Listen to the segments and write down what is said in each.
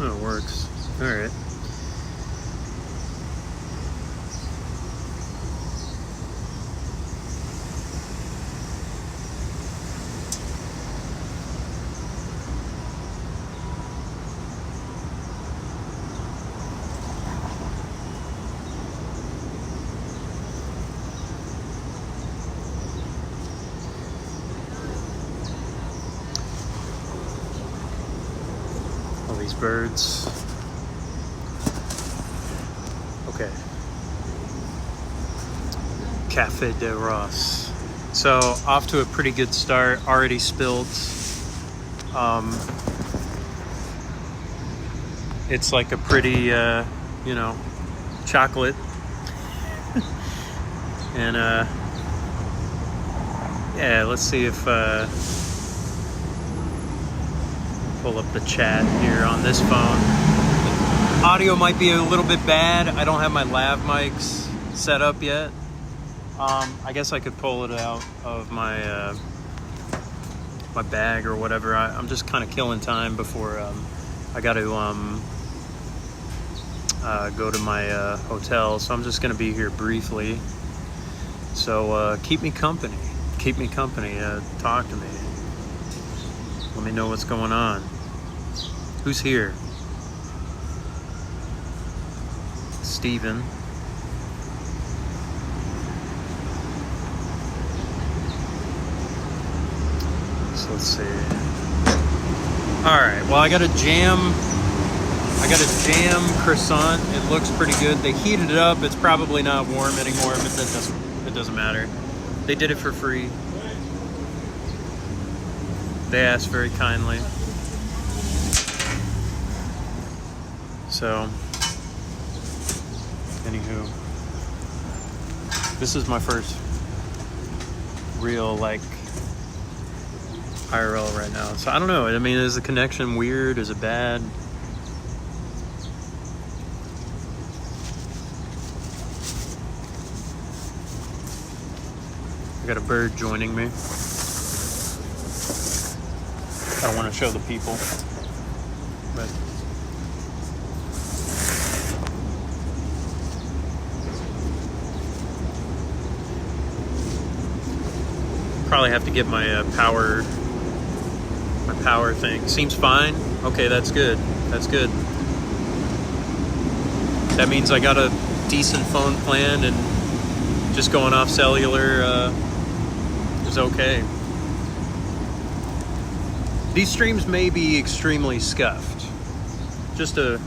Oh, it works. All right. All these birds. Okay. Cafe de Ross. So off to a pretty good start. Already spilled. It's like a pretty, chocolate. And yeah, let's see if pull up the chat here on this phone. Audio might be a little bit bad. I don't have my lav mics set up yet. I guess I could pull it out of my my bag or whatever. I'm just kind of killing time before I got to go to my hotel. So I'm just going to be here briefly. So keep me company. Keep me company. Talk to me. Let me know what's going on. Who's here? Steven. So let's see. Alright, well I got a jam croissant. It looks pretty good. They heated it up. It's probably not warm anymore, but it doesn't matter. They did it for free. They asked very kindly. So, anywho, this is my first real, IRL right now. So, I don't know. I mean, is the connection weird? Is it bad? I got a bird joining me. I don't want to show the people, but probably have to get my power thing. Seems fine. Okay, that's good. That's good. That means I got a decent phone plan, and just going off cellular is okay. These streams may be extremely scuffed. Just to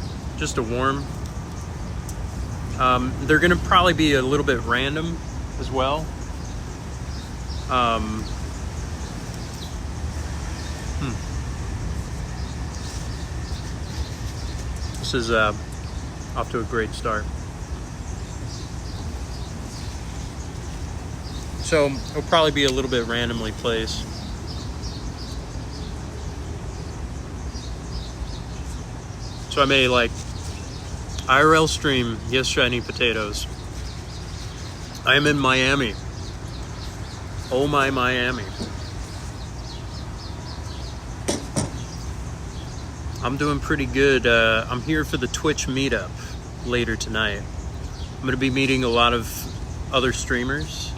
warn. They're gonna probably be a little bit random as well. This is off to a great start. So it'll probably be a little bit randomly placed. So I made IRL stream, yes, shiny potatoes. I am in Miami. Oh my Miami. I'm doing pretty good. I'm here for the Twitch meetup later tonight. I'm going to be meeting a lot of other streamers.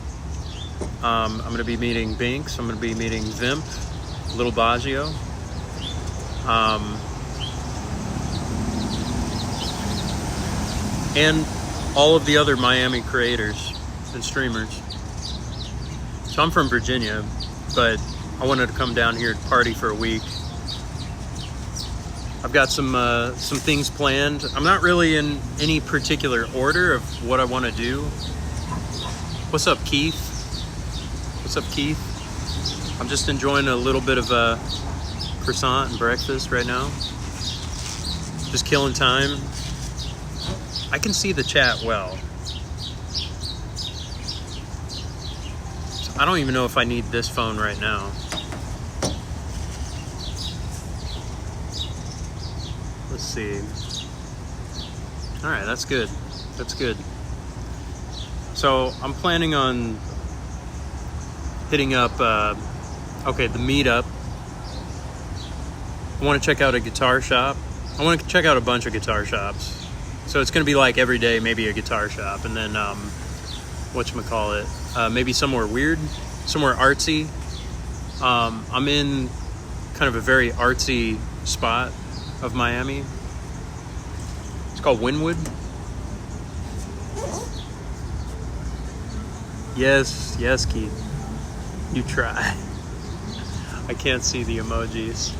I'm going to be meeting Binks. I'm going to be meeting Vimp, Little Baggio. And all of the other Miami creators and streamers. So I'm from Virginia, but I wanted to come down here to party for a week. I've got some things planned. I'm not really in any particular order of what I want to do. What's up, Keith? What's up, Keith? I'm just enjoying a little bit of a croissant and breakfast right now. Just killing time. I can see the chat well. So I don't even know if I need this phone right now. Let's see. All right, that's good. That's good. So I'm planning on hitting up, the meetup. I want to check out a guitar shop I want to check out a bunch of guitar shops. So it's going to be like every day, maybe a guitar shop, and then whatchamacallit, maybe somewhere weird, somewhere artsy. I'm in kind of a very artsy spot of Miami. It's called Wynwood. Yes, Keith. You try. I can't see the emojis.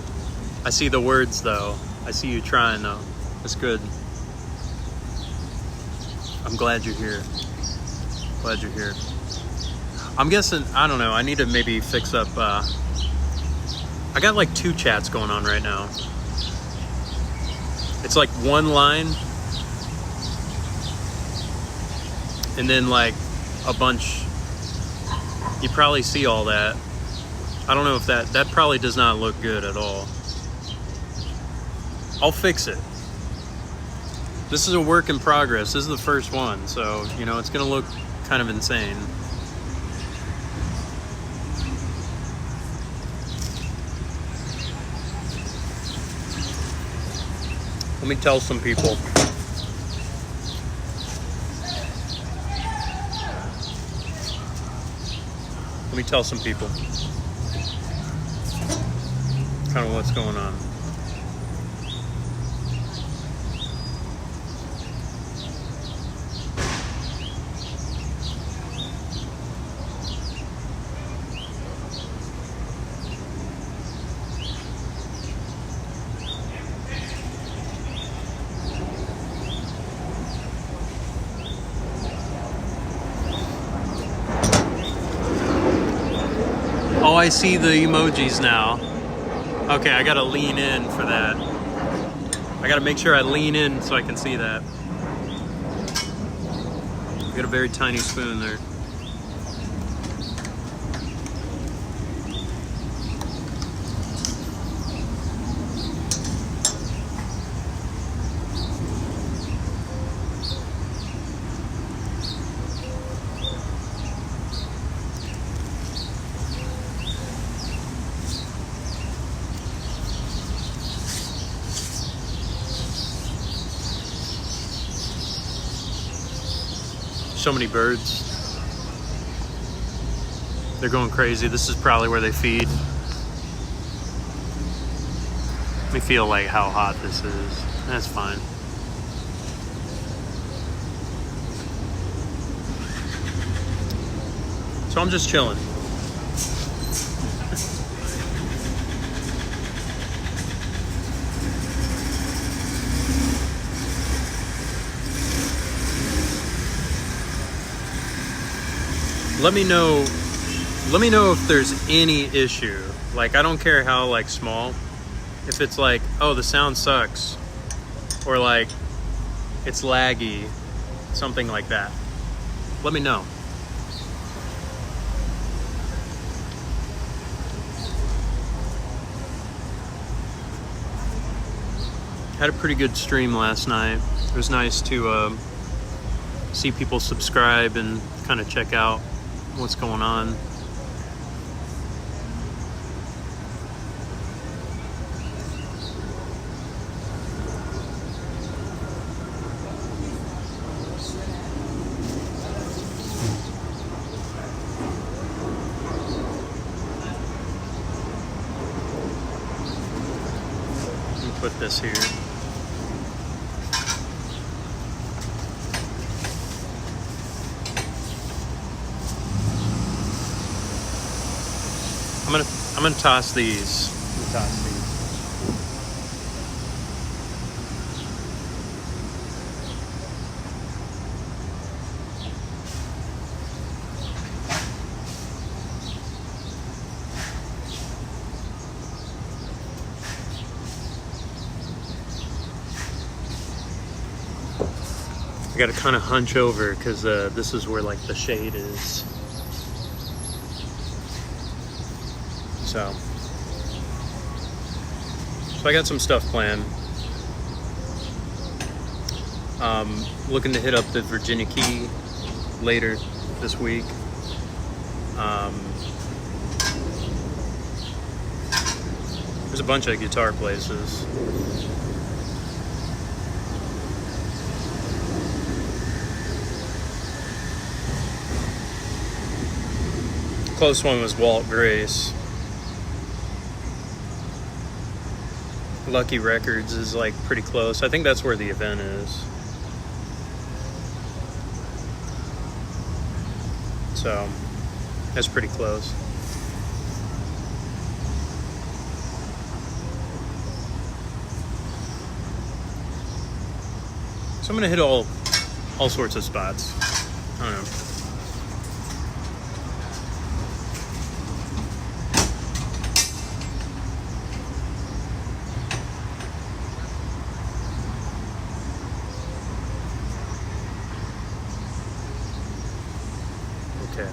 I see the words though. I see you trying though. That's good. I'm glad you're here. Glad you're here. I'm guessing, I don't know, I need to maybe fix up, I got like 2 chats going on right now. It's like one line, and then like a bunch. You probably see all that. I don't know if that probably does not look good at all. I'll fix it. This is a work in progress. This is the first one, so, you know, it's gonna look kind of insane. Let me tell some people. Let me tell some people kind of what's going on. Oh, I see the emojis now. Okay, I gotta lean in for that. I gotta make sure I lean in so I can see that. I got a very tiny spoon there. So many birds. They're going crazy. This is probably where they feed. Let me feel like how hot this is. That's fine. So I'm just chilling. Let me know if there's any issue. Like, I don't care how like small. If it's like, oh, the sound sucks, or like it's laggy, something like that. Let me know. Had a pretty good stream last night. It was nice to see people subscribe and kind of check out what's going on. Let me put this here. I'm gonna toss these. I gotta kind of hunch over because this is where like the shade is. So I got some stuff planned. Looking to hit up the Virginia Key later this week. There's a bunch of guitar places. Close one was Walt Grace. Lucky Records is like pretty close. I think that's where the event is. So that's pretty close. So I'm gonna hit all sorts of spots. I don't know. Okay.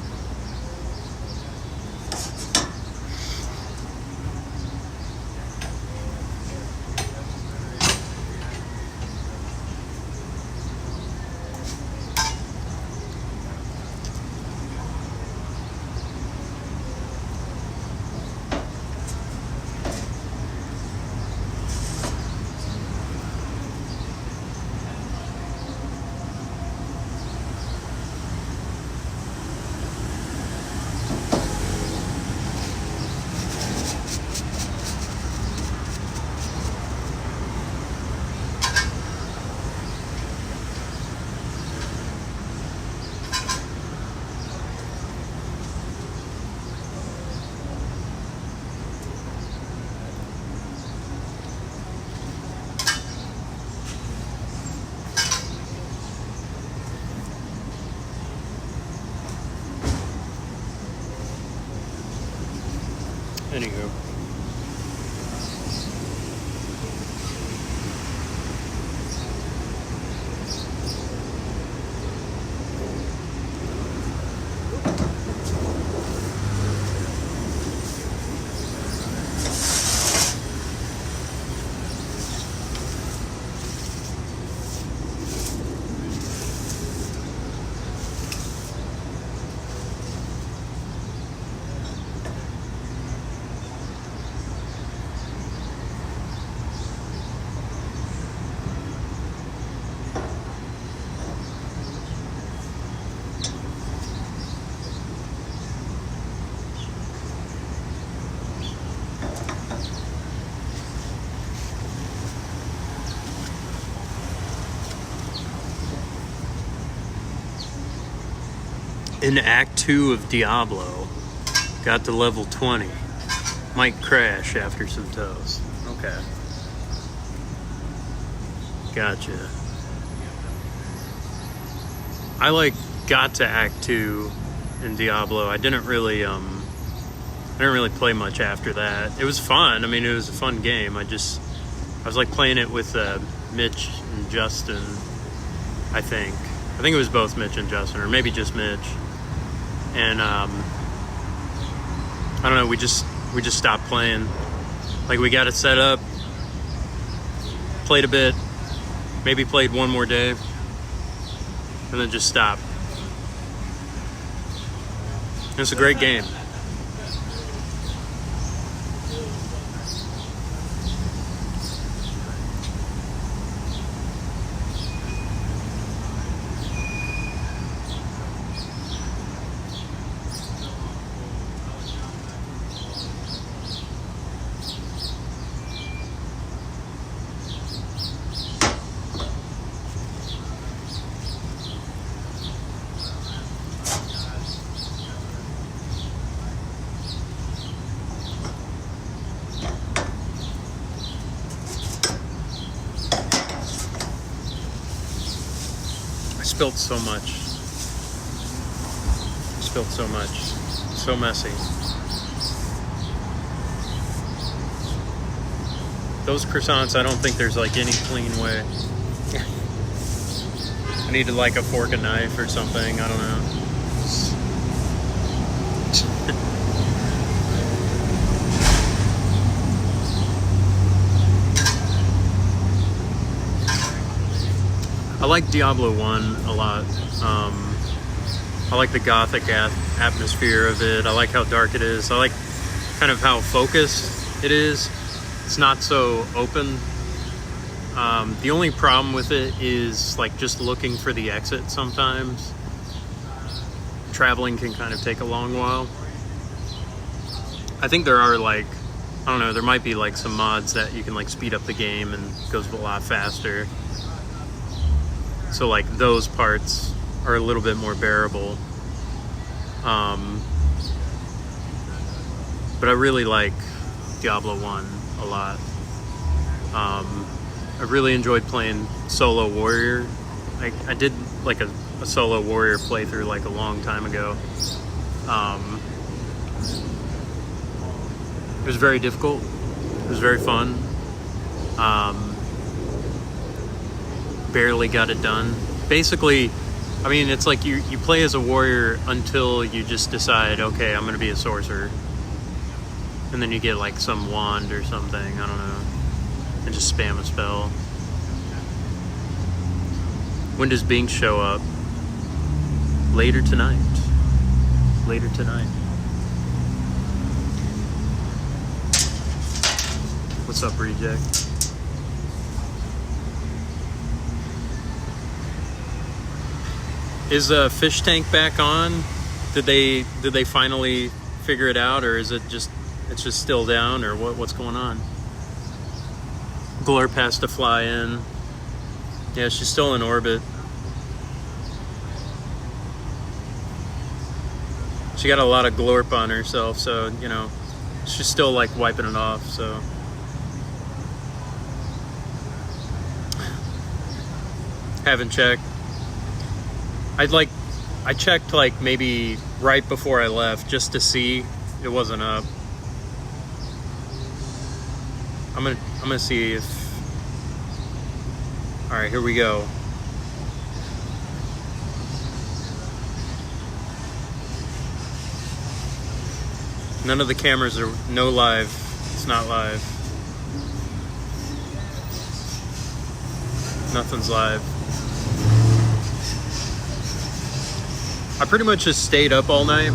Anywho. In Act 2 of Diablo, got to level 20. Might crash after some toes. Okay. Gotcha. I got to Act 2 in Diablo. I didn't really play much after that. It was fun. I mean, it was a fun game. I was playing it with Mitch and Justin, I think. I think it was both Mitch and Justin, or maybe just Mitch. And I don't know, we just stopped playing. We got it set up, played a bit, maybe played one more day, and then just stopped. It's a great game. Spilled so much. So messy. Those croissants, I don't think there's any clean way. I need a fork and knife or something. I don't know. I like Diablo 1 a lot. I like the gothic atmosphere of it. I like how dark it is. I like kind of how focused it is. It's not so open. The only problem with it is just looking for the exit sometimes. Traveling can kind of take a long while. I think there are like, I don't know, there might be like some mods that you can like speed up the game and it goes a lot faster. So like those parts are a little bit more bearable. But I really like Diablo 1 a lot. I really enjoyed playing solo warrior. I did like a solo warrior playthrough like a long time ago. It was very difficult. It was very fun. Barely got it done. Basically, I mean, it's like you play as a warrior until you just decide, okay, I'm going to be a sorcerer. And then you get like some wand or something, I don't know, and just spam a spell. When does Bing show up? Later tonight. Later tonight. What's up, Reject? Is Fish Tank back on? Did they finally figure it out, or is it's just still down, or what's going on? Glorp has to fly in. Yeah, she's still in orbit. She got a lot of glorp on herself, so you know she's still like wiping it off. So haven't checked. I checked like maybe right before I left just to see. It wasn't up. I'm gonna see if. All right, here we go. None of the cameras are no live. It's not live. Nothing's live. I pretty much just stayed up all night.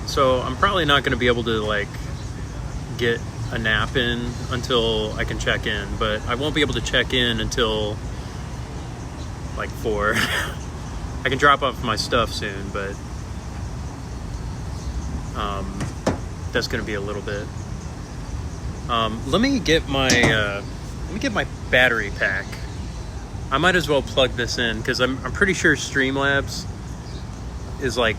So I'm probably not going to be able to like get a nap in until I can check in, but I won't be able to check in until like 4. I can drop off my stuff soon, but that's going to be a little bit. Let me get my battery pack. I might as well plug this in because I'm pretty sure Streamlabs is like,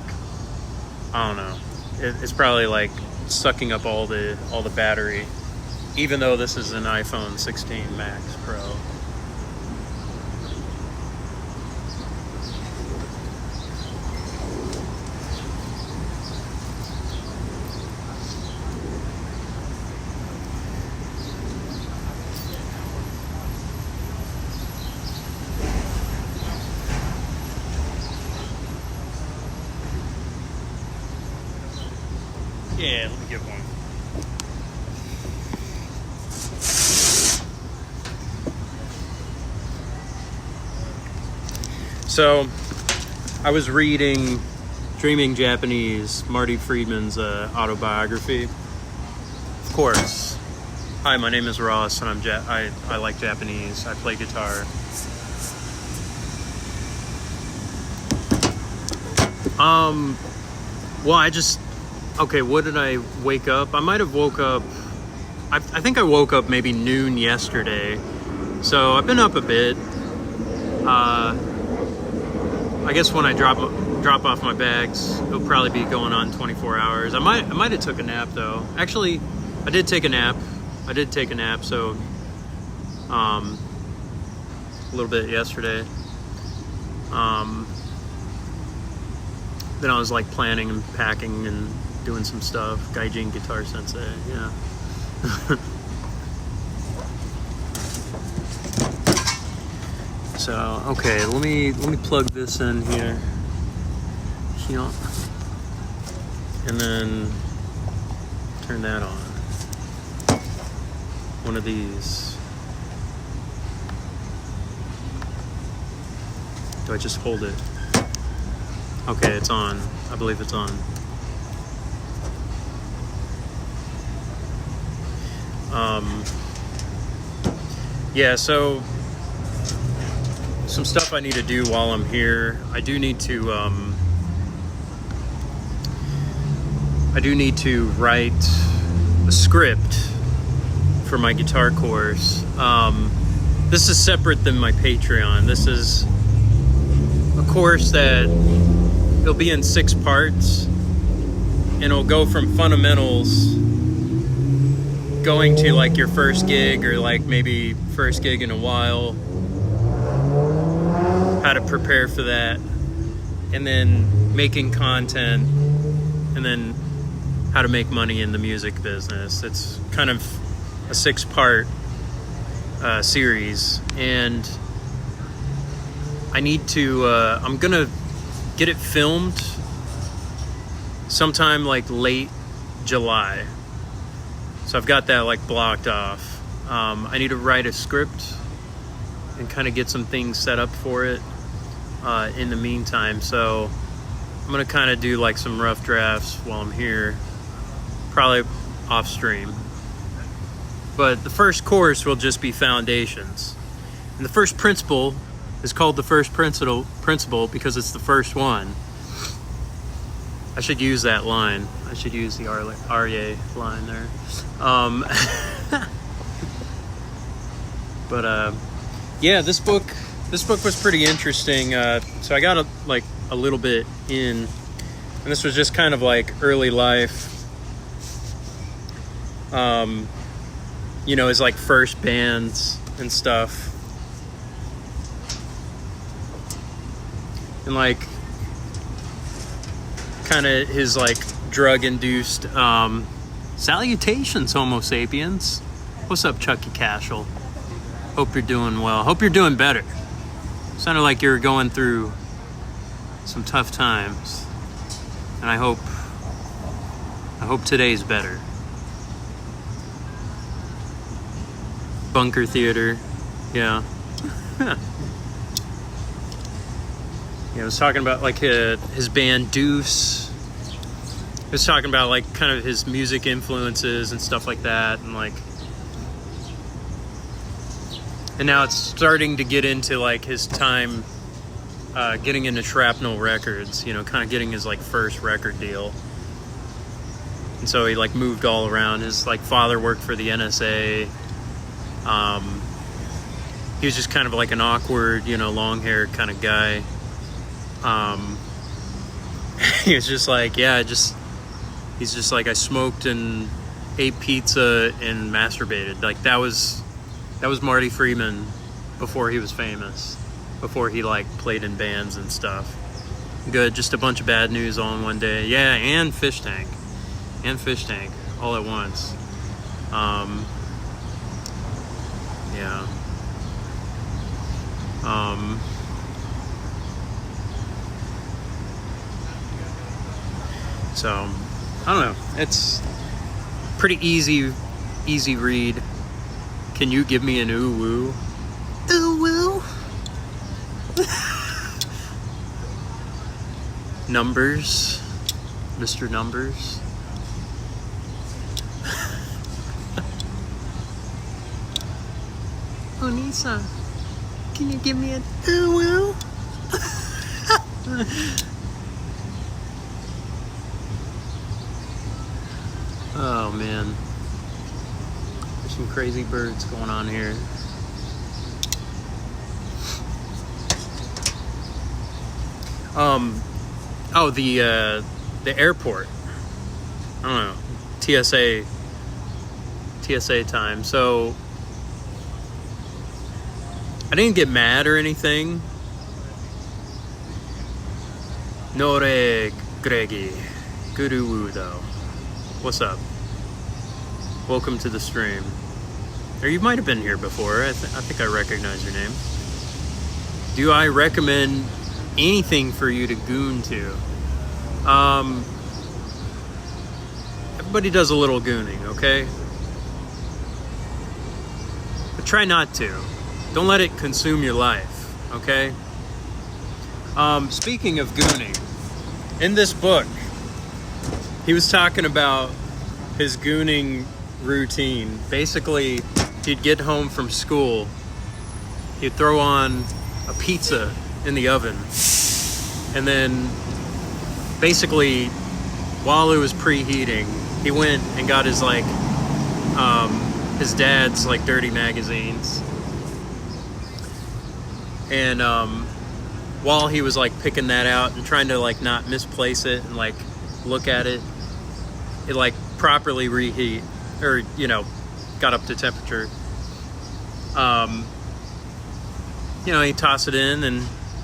I don't know. It's probably like sucking up all the battery, even though this is an iPhone 16 Max Pro. Yeah, let me get one. So, I was reading Dreaming Japanese, Marty Friedman's autobiography. Of course. Hi, my name is Ross, and I like Japanese. I play guitar. Well, okay, what did I wake up? I might have woke up, I think I woke up maybe noon yesterday. So I've been up a bit. I guess when I drop off my bags, it'll probably be going on 24 hours. I might have took a nap though. Actually, I did take a nap. So a little bit yesterday. Then I was like planning and packing and doing some stuff. Gaijin Guitar Sensei, yeah. So okay, let me plug this in here. And then turn that on. One of these. Do I just hold it? Okay, it's on. I believe it's on. Yeah, so some stuff I need to do while I'm here. I do need to write a script for my guitar course. This is separate than my Patreon. This is a course that it'll be in 6 parts, and it'll go from fundamentals, going to like your first gig, or like maybe first gig in a while, how to prepare for that, and then making content, and then how to make money in the music business. It's kind of a 6-part series, and I need to I'm gonna get it filmed sometime like late July, so I've got that like blocked off. I need to write a script and kind of get some things set up for it in the meantime, so I'm gonna kind of do like some rough drafts while I'm here, probably off stream. But the first course will just be foundations, and the first principle is called the first principle because it's the first one. I should use that line. I should use the RA line there. But yeah, this book was pretty interesting. So I got a little bit in, and this was just kind of like early life. You know, his like first bands and stuff, and like kind of his like drug-induced salutations, Homo sapiens. What's up, Chucky Cashel? Hope you're doing well. Hope you're doing better. Sounded like you were going through some tough times, and I hope today's better. Bunker Theater, yeah. Yeah, I was talking about like his band Deuce. I was talking about like kind of his music influences and stuff like that, and like, and now it's starting to get into like his time getting into Shrapnel Records, you know, kind of getting his like first record deal. And so he like moved all around. His like father worked for the NSA. He was just kind of like an awkward, you know, long-haired kind of guy. He was just like, yeah, he's just like, I smoked and ate pizza and masturbated. Like that was Marty Friedman before he was famous, before he like played in bands and stuff. Good, just a bunch of bad news all in one day. Yeah, and Fish Tank all at once. Yeah. So, I don't know. It's pretty easy read. Can you give me an ooh woo? Ooh woo. Numbers, Mr. Numbers. Oh, Nisa, can you give me an ooh woo? Oh man, there's some crazy birds going on here. Oh, the airport. I don't know, TSA time. So I didn't get mad or anything. Nore Greggy. Guru woo though. What's up? Welcome to the stream. Or you might have been here before. I think I recognize your name. Do I recommend anything for you to goon to? Everybody does a little gooning, okay? But try not to. Don't let it consume your life, okay? Speaking of gooning, in this book, he was talking about his gooning routine. Basically, he'd get home from school, he'd throw on a pizza in the oven. And then basically while it was preheating, he went and got his like his dad's like dirty magazines. And while he was like picking that out and trying to like not misplace it and like look at it, it like properly reheat, or you know, got up to temperature. You know, he tossed it in and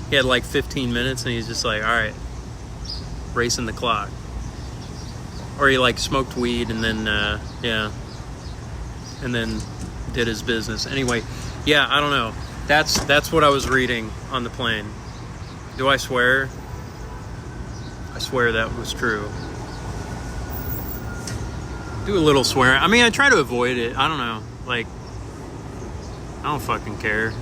he had like 15 minutes and he's just like, all right, racing the clock. Or he like smoked weed and then yeah, and then did his business. Anyway, yeah, I don't know. That's what I was reading on the plane. Do I swear? I swear that was true. Do a little swearing. I mean, I try to avoid it. I don't know. Like, I don't fucking care.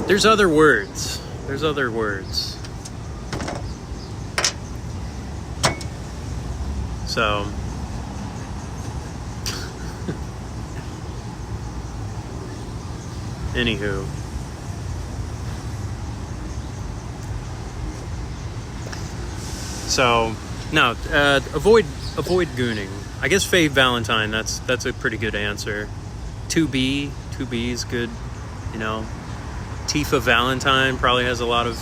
There's other words. There's other words. So... Anywho. So, no, avoid gooning. I guess Fave Valentine, that's a pretty good answer. 2B is good, you know. Tifa Valentine probably has a lot of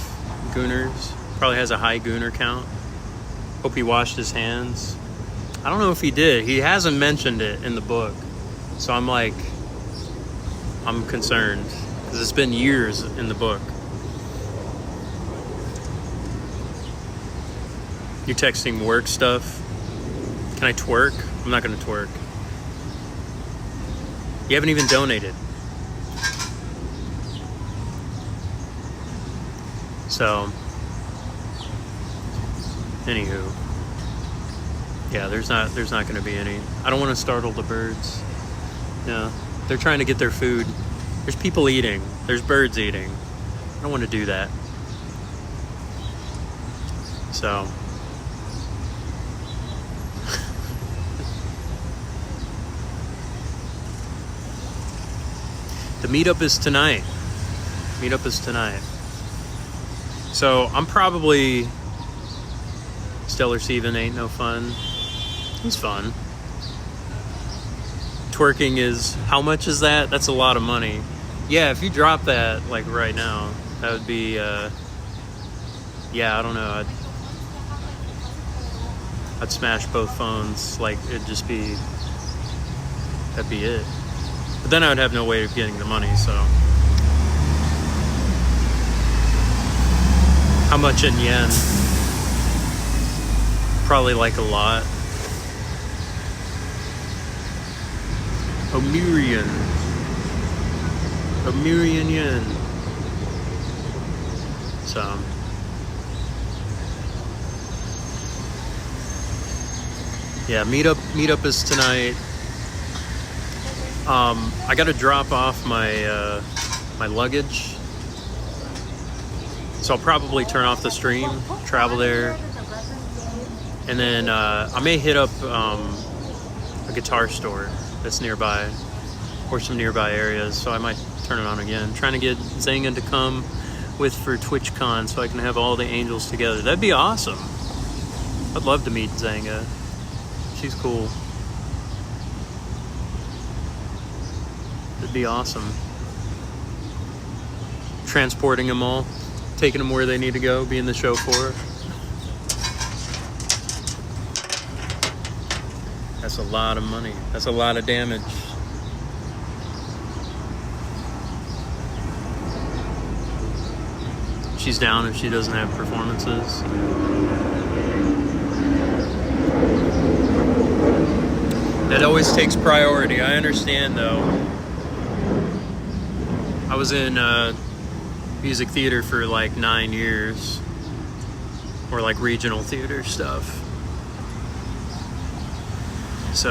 gooners. Probably has a high gooner count. Hope he washed his hands. I don't know if he did. He hasn't mentioned it in the book. So I'm concerned. Because it's been years in the book. You're texting work stuff. Can I twerk? I'm not going to twerk. You haven't even donated. So, anywho, yeah, there's not going to be any. I don't want to startle the birds. Yeah, they're trying to get their food. There's people eating. There's birds eating. I don't want to do that. So, the meetup is tonight. Meetup is tonight. So I'm probably Stellar Steven ain't no fun. He's fun. Twerking is, how much is that? That's a lot of money. Yeah, if you drop that like right now, that would be yeah, I don't know. I'd smash both phones. Like that'd be it. But then I would have no way of getting the money, so. How much in yen? Probably like a lot. A million yen. So. Yeah, meetup is tonight. I gotta drop off my my luggage. So I'll probably turn off the stream, travel there, and then I may hit up a guitar store that's nearby, or some nearby areas, so I might turn it on again. Trying to get Zanga to come with for TwitchCon so I can have all the angels together. That'd be awesome. I'd love to meet Zanga. She's cool. It'd be awesome. Transporting them all. Taking them where they need to go, being the chauffeur. That's a lot of money. That's a lot of damage. She's down if she doesn't have performances. That always takes priority. I understand, though. I was in music theater for like 9 years, or like regional theater stuff. So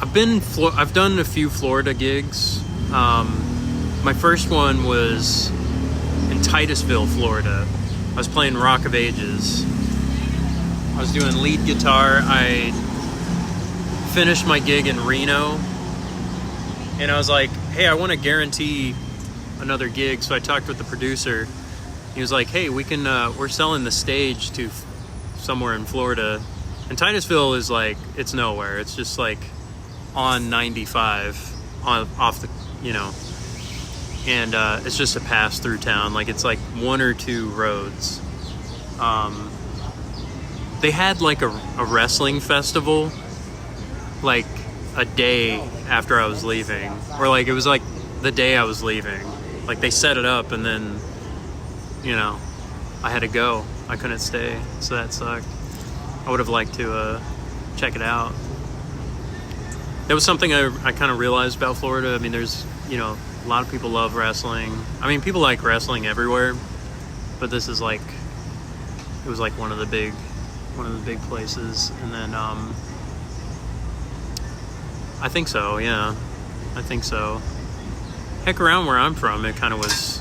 I've done a few Florida gigs. My first one was in Titusville, Florida. I was playing Rock of Ages, I was doing lead guitar. I finished my gig in Reno, and I was like, hey, I want to guarantee another gig. So I talked with the producer. He was like, hey, we're selling the stage to somewhere in Florida. And Titusville is like, it's nowhere. It's just like on 95 off the, and it's just a pass through town. Like it's like one or two roads. They had like a wrestling festival like a day after I was leaving, or like it was like the day I was leaving. Like they set it up, and then I had to go. I couldn't stay, so that sucked. I would have liked to check it out. That was something I kind of realized about Florida. I mean, there's a lot of people love wrestling. I mean, people like wrestling everywhere, but this is like, it was like one of the big places. And then I think so, yeah. I think so. Heck, around where I'm from, it kind of was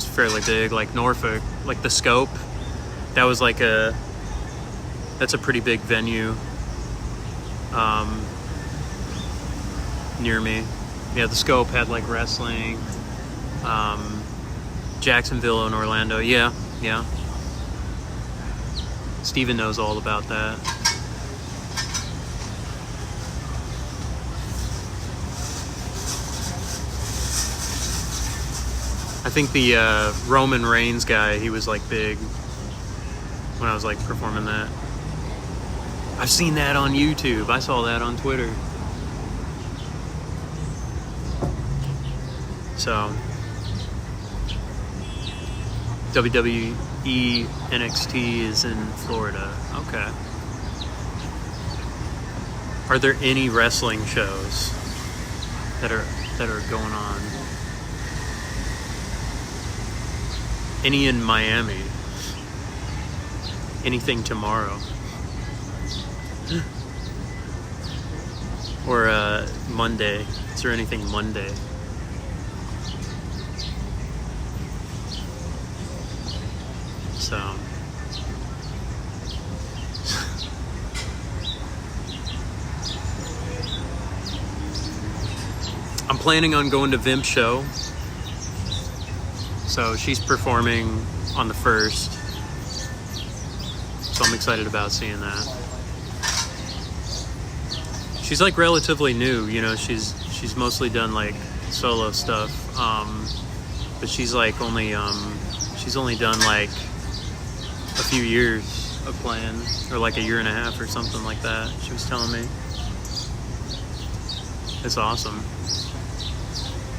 fairly big. Like Norfolk, like the Scope, that was like that's a pretty big venue near me. Yeah, the Scope had like wrestling. Jacksonville and Orlando, yeah. Steven knows all about that. I think the Roman Reigns guy, he was like big when I was like performing that. I've seen that on YouTube. I saw that on Twitter. So WWE NXT is in Florida. Okay. Are there any wrestling shows that are going on? Any in Miami? Anything tomorrow? Or Monday? Is there anything Monday? So I'm planning on going to Vimp's show. So she's performing on the 1st. So I'm excited about seeing that. She's like relatively new, she's mostly done like solo stuff. But she's like she's only done like a few years of playing, or like a year and a half or something like that. She was telling me. It's awesome.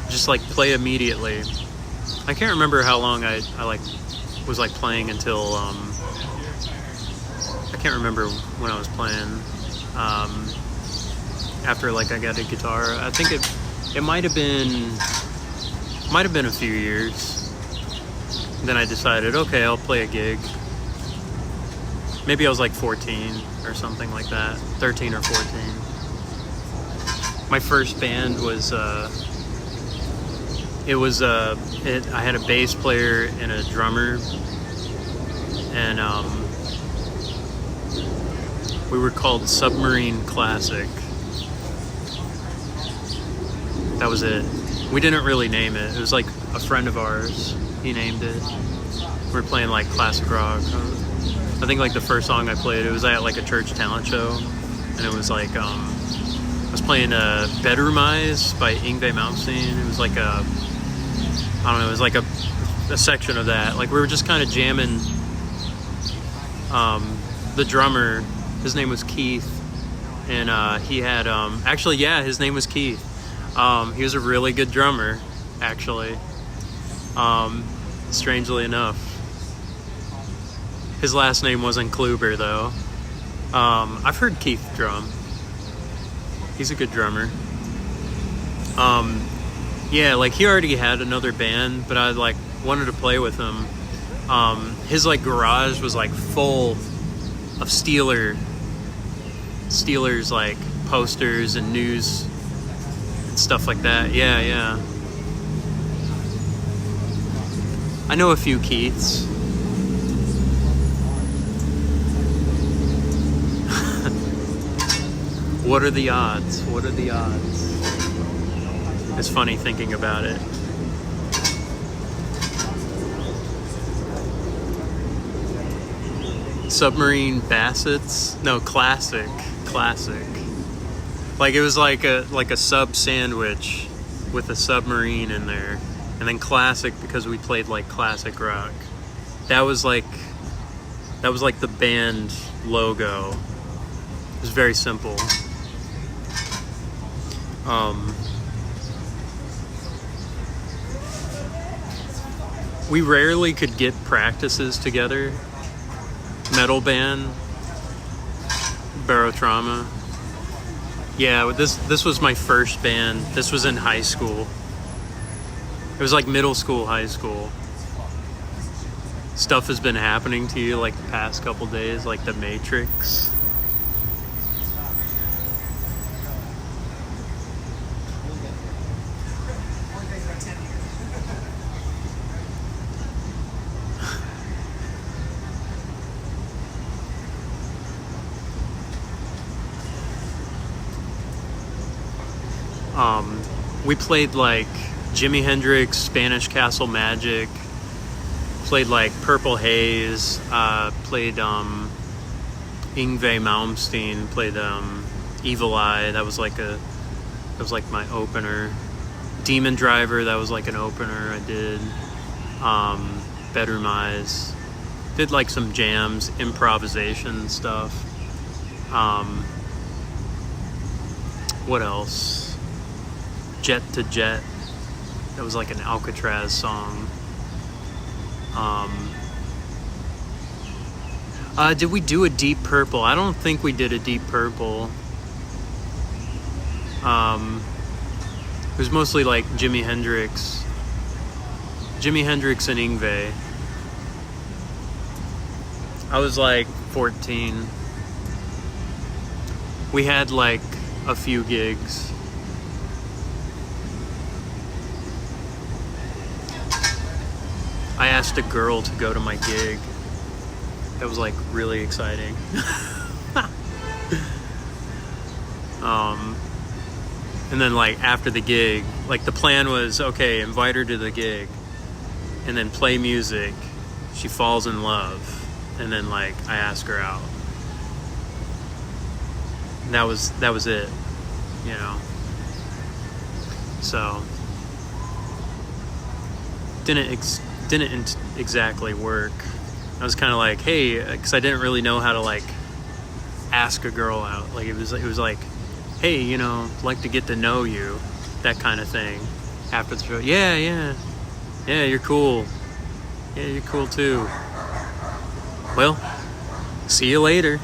Just like play immediately. I can't remember how long I was like playing until I can't remember when I was playing after like I got a guitar. I think it might have been a few years. Then I decided, okay, I'll play a gig. Maybe I was like 14 or something like that, 13 or 14. My first band was I had a bass player and a drummer, and we were called Submarine Classic. That was it. We didn't really name it. It was like a friend of ours, he named it. We were playing like classic rock. I think like the first song I played, it was at like a church talent show, and it was like I was playing Bedroom Eyes by Yngwie Malmsteen. It was like it was like a section of that. Like we were just kind of jamming. The drummer, his name was Keith, and he had his name was Keith. He was a really good drummer, actually. Strangely enough. His last name wasn't Kluber, though. I've heard Keith drum. He's a good drummer. Yeah, like he already had another band, but I like wanted to play with him. His like garage was like full of Steelers like posters and news and stuff like that. Yeah. I know a few Keiths. What are the odds? What are the odds? It's funny thinking about it. Submarine Bassets? No, classic. Like it was like a sub sandwich with a submarine in there. And then classic because we played like classic rock. That was like the band logo. It was very simple. We rarely could get practices together. Metal band, Barotrauma. Yeah, this was my first band. This was in high school. It was like middle school, high school. Stuff has been happening to you like the past couple days, like The Matrix. We played like Jimi Hendrix, Spanish Castle Magic, played like Purple Haze, played Yngwie Malmsteen, played Evil Eye. That was like my opener. Demon Driver, that was like an opener I did. Bedroom Eyes. Did like some jams, improvisation stuff. What else? Jet to Jet. That was like an Alcatraz song. Did we do a Deep Purple? I don't think we did a Deep Purple. It was mostly like Jimi Hendrix and Yngwie. I was like 14. We had like a few gigs. I asked a girl to go to my gig. That was like really exciting. And then like after the gig, like the plan was, okay, invite her to the gig and then play music. She falls in love. And then like I ask her out. And that was it, you know. So didn't exactly work. I was kind of like, hey, because I didn't really know how to like ask a girl out. Like it was like, hey, you know, like to get to know you, that kind of thing. After the show, yeah, you're cool. Yeah, you're cool too. Well, see you later.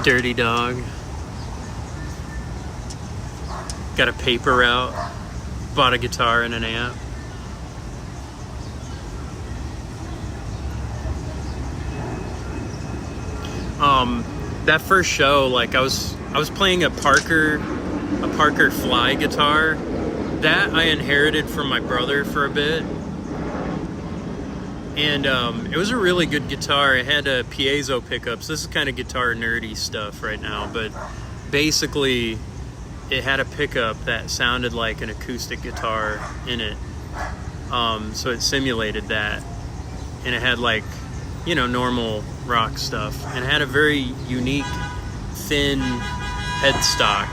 Dirty dog. Got a paper route. Bought a guitar and an amp. That first show, like I was playing a Parker Fly guitar. That I inherited from my brother for a bit. And it was a really good guitar. It had piezo pickups. This is kind of guitar nerdy stuff right now, but basically it had a pickup that sounded like an acoustic guitar in it. So it simulated that. And it had like, you know, normal rock stuff. And it had a very unique, thin headstock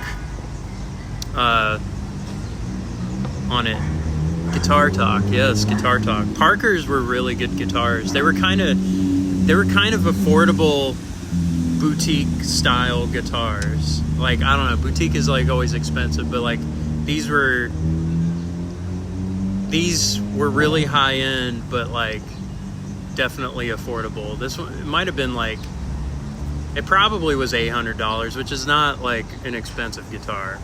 on it. Guitar Talk, yes, Guitar Talk. Parkers were really good guitars. They were kind of affordable boutique style guitars. Like, I don't know, boutique is like always expensive, but like these were really high end, but like definitely affordable. This one, it might have been like, it probably was $800, which is not like an expensive guitar.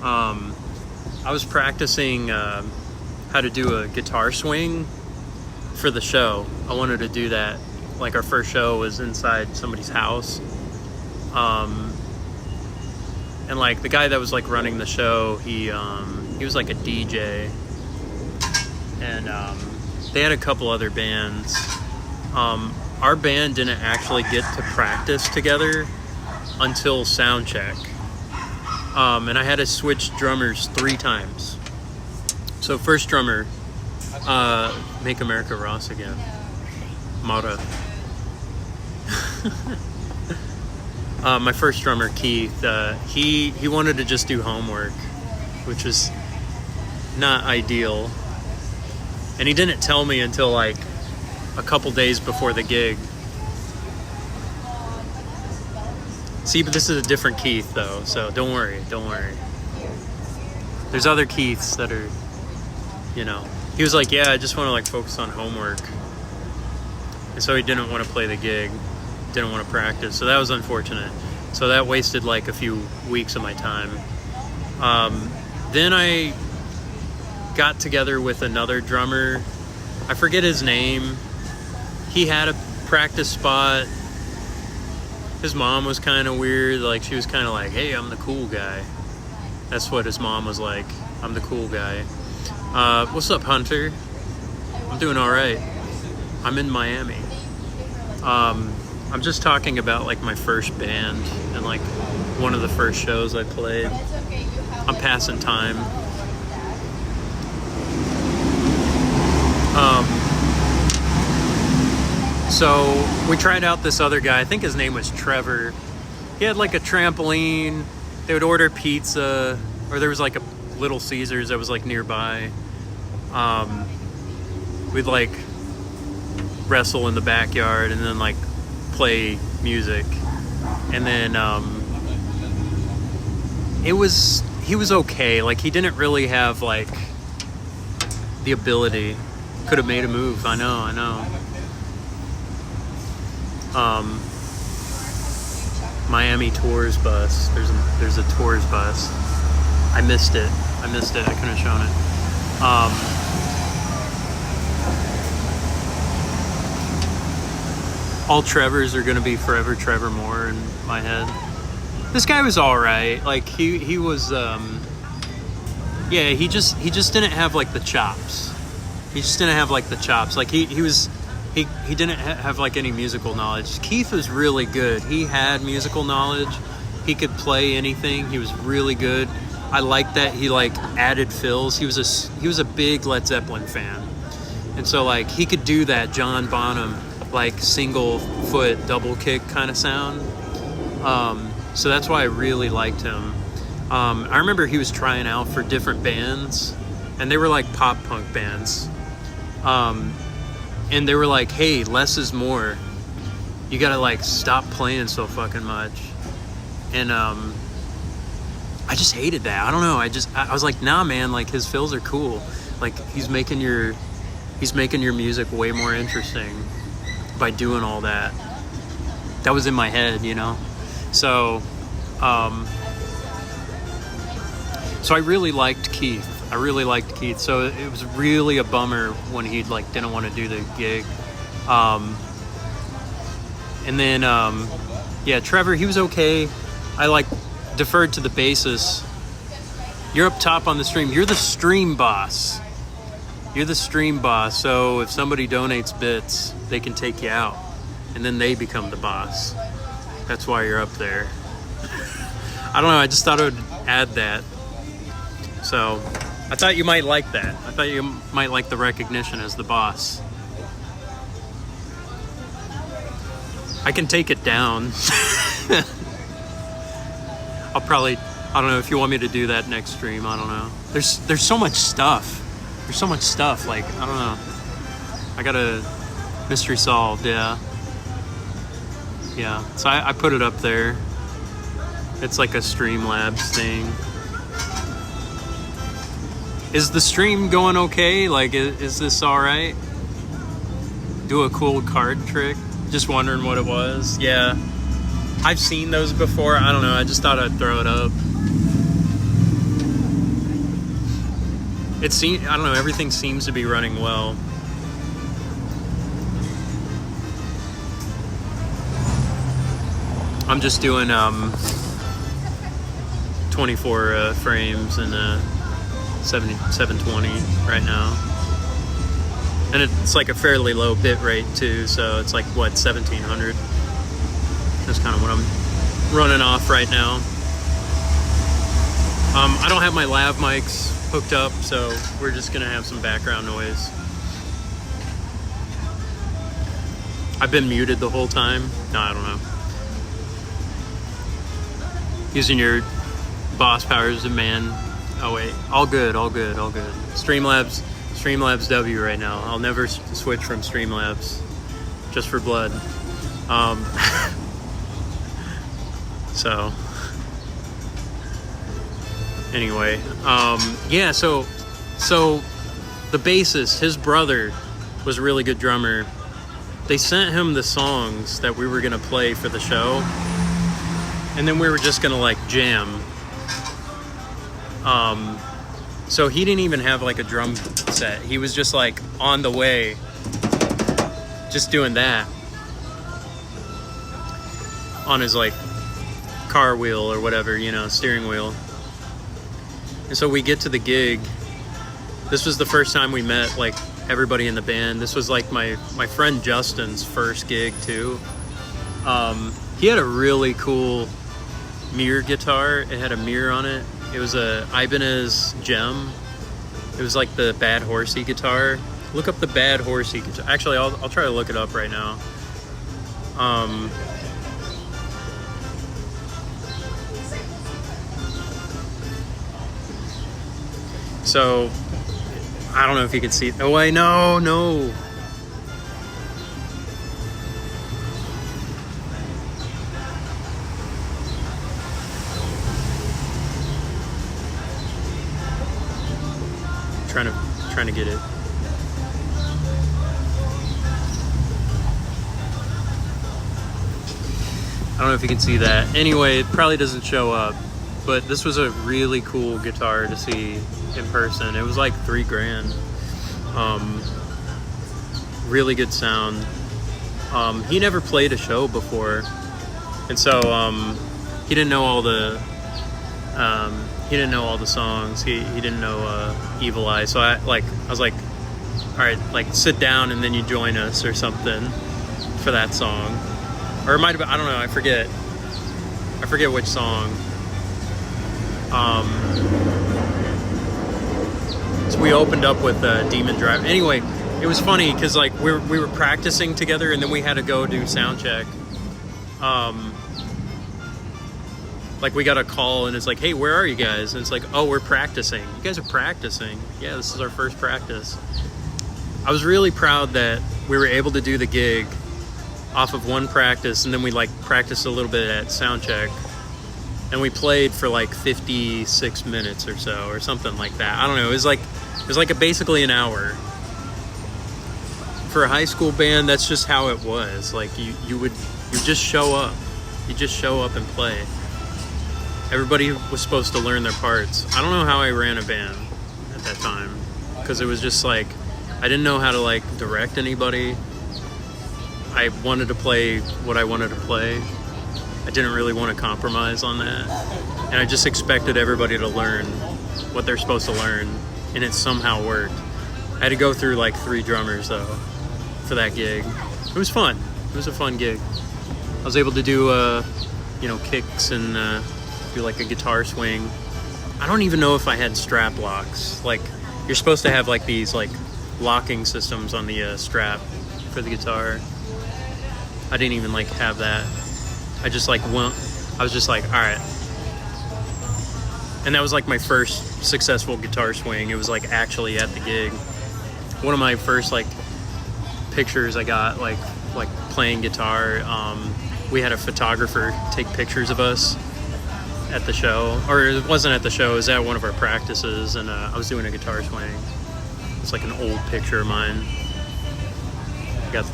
I was practicing how to do a guitar swing for the show. I wanted to do that. Like our first show was inside somebody's house. And like the guy that was like running the show, he was like a DJ. And they had a couple other bands. Our band didn't actually get to practice together until sound check. And I had to switch drummers 3 times. So first drummer, Make America Ross Again. Mara. My first drummer, Keith, he wanted to just do homework, which was not ideal. And he didn't tell me until like a couple days before the gig. See, but this is a different Keith though, so don't worry. There's other Keiths that are, you know. He was like, yeah, I just want to like focus on homework. And so he didn't want to play the gig, didn't want to practice. So that was unfortunate. So that wasted like a few weeks of my time. Then I got together with another drummer. I forget his name. He had a practice spot. His mom was kind of weird. Like, she was kind of like, hey, I'm the cool guy. That's what his mom was like. I'm the cool guy. What's up, Hunter? I'm doing all right. I'm in Miami. I'm just talking about like my first band and like one of the first shows I played. I'm passing time. So we tried out this other guy. I think his name was Trevor. He had like a trampoline. They would order pizza, or there was like a Little Caesars that was like nearby. We'd like wrestle in the backyard and then like play music. And then he was okay. Like, he didn't really have like the ability. Could have made a move. I know. Miami Tours bus. There's a Tours bus. I missed it. I couldn't have shown it. All Trevors are gonna be forever Trevor Moore in my head. This guy was all right. Like, he was yeah, he just didn't have like the chops. Like, he didn't have like any musical knowledge. Keith was really good. He had musical knowledge. He could play anything. He was really good. I liked that he like added fills. He was a big Led Zeppelin fan. And so like he could do that John Bonham like single foot double kick kind of sound. So that's why I really liked him. I remember he was trying out for different bands, and they were like pop punk bands. And they were like, hey, less is more. You gotta like stop playing so fucking much. And I just hated that. I don't know. I was like, nah, man, like his fills are cool. Like, he's making your music way more interesting by doing all that. That was in my head, you know? So I really liked Keith. So it was really a bummer when he like didn't want to do the gig. And then yeah, Trevor, he was okay. I like deferred to the bassist. You're up top on the stream. You're the stream boss. So if somebody donates bits, they can take you out, and then they become the boss. That's why you're up there. I don't know. I just thought I would add that. So I thought you might like that. I thought you might like the recognition as the boss. I can take it down. I don't know if you want me to do that next stream. I don't know. There's so much stuff. Like, I don't know. I got a mystery solved. Yeah. So I put it up there. It's like a Streamlabs thing. Is the stream going okay? Like, is this all right? Do a cool card trick. Just wondering what it was. Yeah. I've seen those before. I don't know. I just thought I'd throw it up. I don't know. Everything seems to be running well. I'm just doing 24 frames and 720 right now. And it's like a fairly low bit rate too, so it's like, what, 1700? That's kind of what I'm running off right now. I don't have my lav mics hooked up, so we're just gonna have some background noise. I've been muted the whole time. No, I don't know. Using your boss powers of man. Oh wait, all good. Streamlabs W right now. I'll never switch from Streamlabs just for blood. So anyway, yeah, so the bassist, his brother was a really good drummer. They sent him the songs that we were gonna play for the show, and then we were just gonna like jam. So he didn't even have like a drum set. He was just like on the way, just doing that on his like car wheel or whatever, you know, steering wheel. And so we get to the gig. This was the first time we met like everybody in the band. This was like my friend Justin's first gig too. He had a really cool mirror guitar. It had a mirror on it. It was a Ibanez Gem. It was like the Bad Horsey guitar. Look up the Bad Horsey guitar. Actually, I'll try to look it up right now. So I don't know if you can see. Oh wait, no. Trying to get it. I don't know if you can see that. Anyway, it probably doesn't show up, but this was a really cool guitar to see in person. It was like $3,000. Really good sound. He never played a show before, and so he didn't know all the songs. He didn't know Evil Eye. So I was like, all right, like sit down and then you join us or something for that song. Or it might have been, I don't know, I forget which song. So we opened up with Demon Drive. Anyway, it was funny because like we were practicing together and then we had to go do sound check. Like we got a call and it's like, hey, where are you guys? And it's like, oh, we're practicing. You guys are practicing? Yeah, this is our first practice. I was really proud that we were able to do the gig off of one practice, and then we like practiced a little bit at sound check, and we played for like 56 minutes or so, or something like that. I don't know. It was like basically an hour. For a high school band, that's just how it was. Like you just show up. You just show up and play. Everybody was supposed to learn their parts. I don't know how I ran a band at that time, because it was just like I didn't know how to like direct anybody. I wanted to play what I wanted to play. I didn't really want to compromise on that. And I just expected everybody to learn what they're supposed to learn, and it somehow worked. I had to go through like 3 drummers though for that gig. It was fun. It was a fun gig. I was able to do kicks and do like a guitar swing. I don't even know if I had strap locks. Like you're supposed to have like these like locking systems on the strap for the guitar. I didn't even like have that. I just like went. I was just like, all right. And that was like my first successful guitar swing. It was like actually at the gig. One of my first like pictures I got like playing guitar. We had a photographer take pictures of us at the show, or it wasn't at the show. It was at one of our practices, and I was doing a guitar swing. It's like an old picture of mine. I got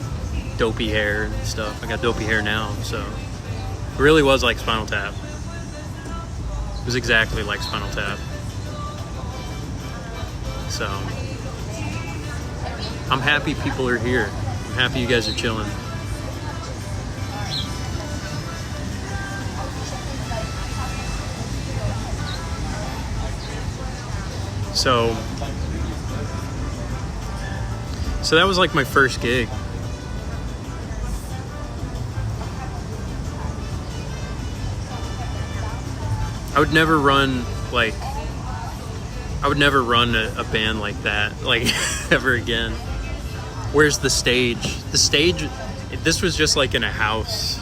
dopey hair and stuff. I got dopey hair now, so it really was like Spinal Tap. It was exactly like Spinal Tap. So I'm happy people are here. I'm happy you guys are chilling. So So that was like my first gig. I would never run a band like that, like ever again. Where's the stage? The stage, this was just like in a house.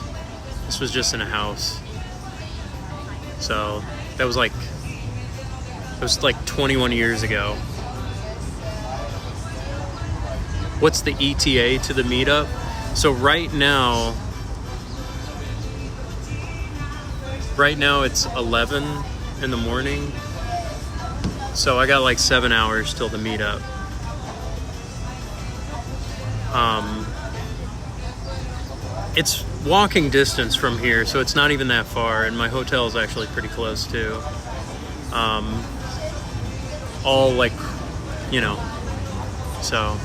This was just in a house. So that was like 21 years ago. What's the ETA to the meetup? So right now it's 11 in the morning. So I got like 7 hours till the meetup. It's walking distance from here, so it's not even that far, and my hotel is actually pretty close too. All like, you know, so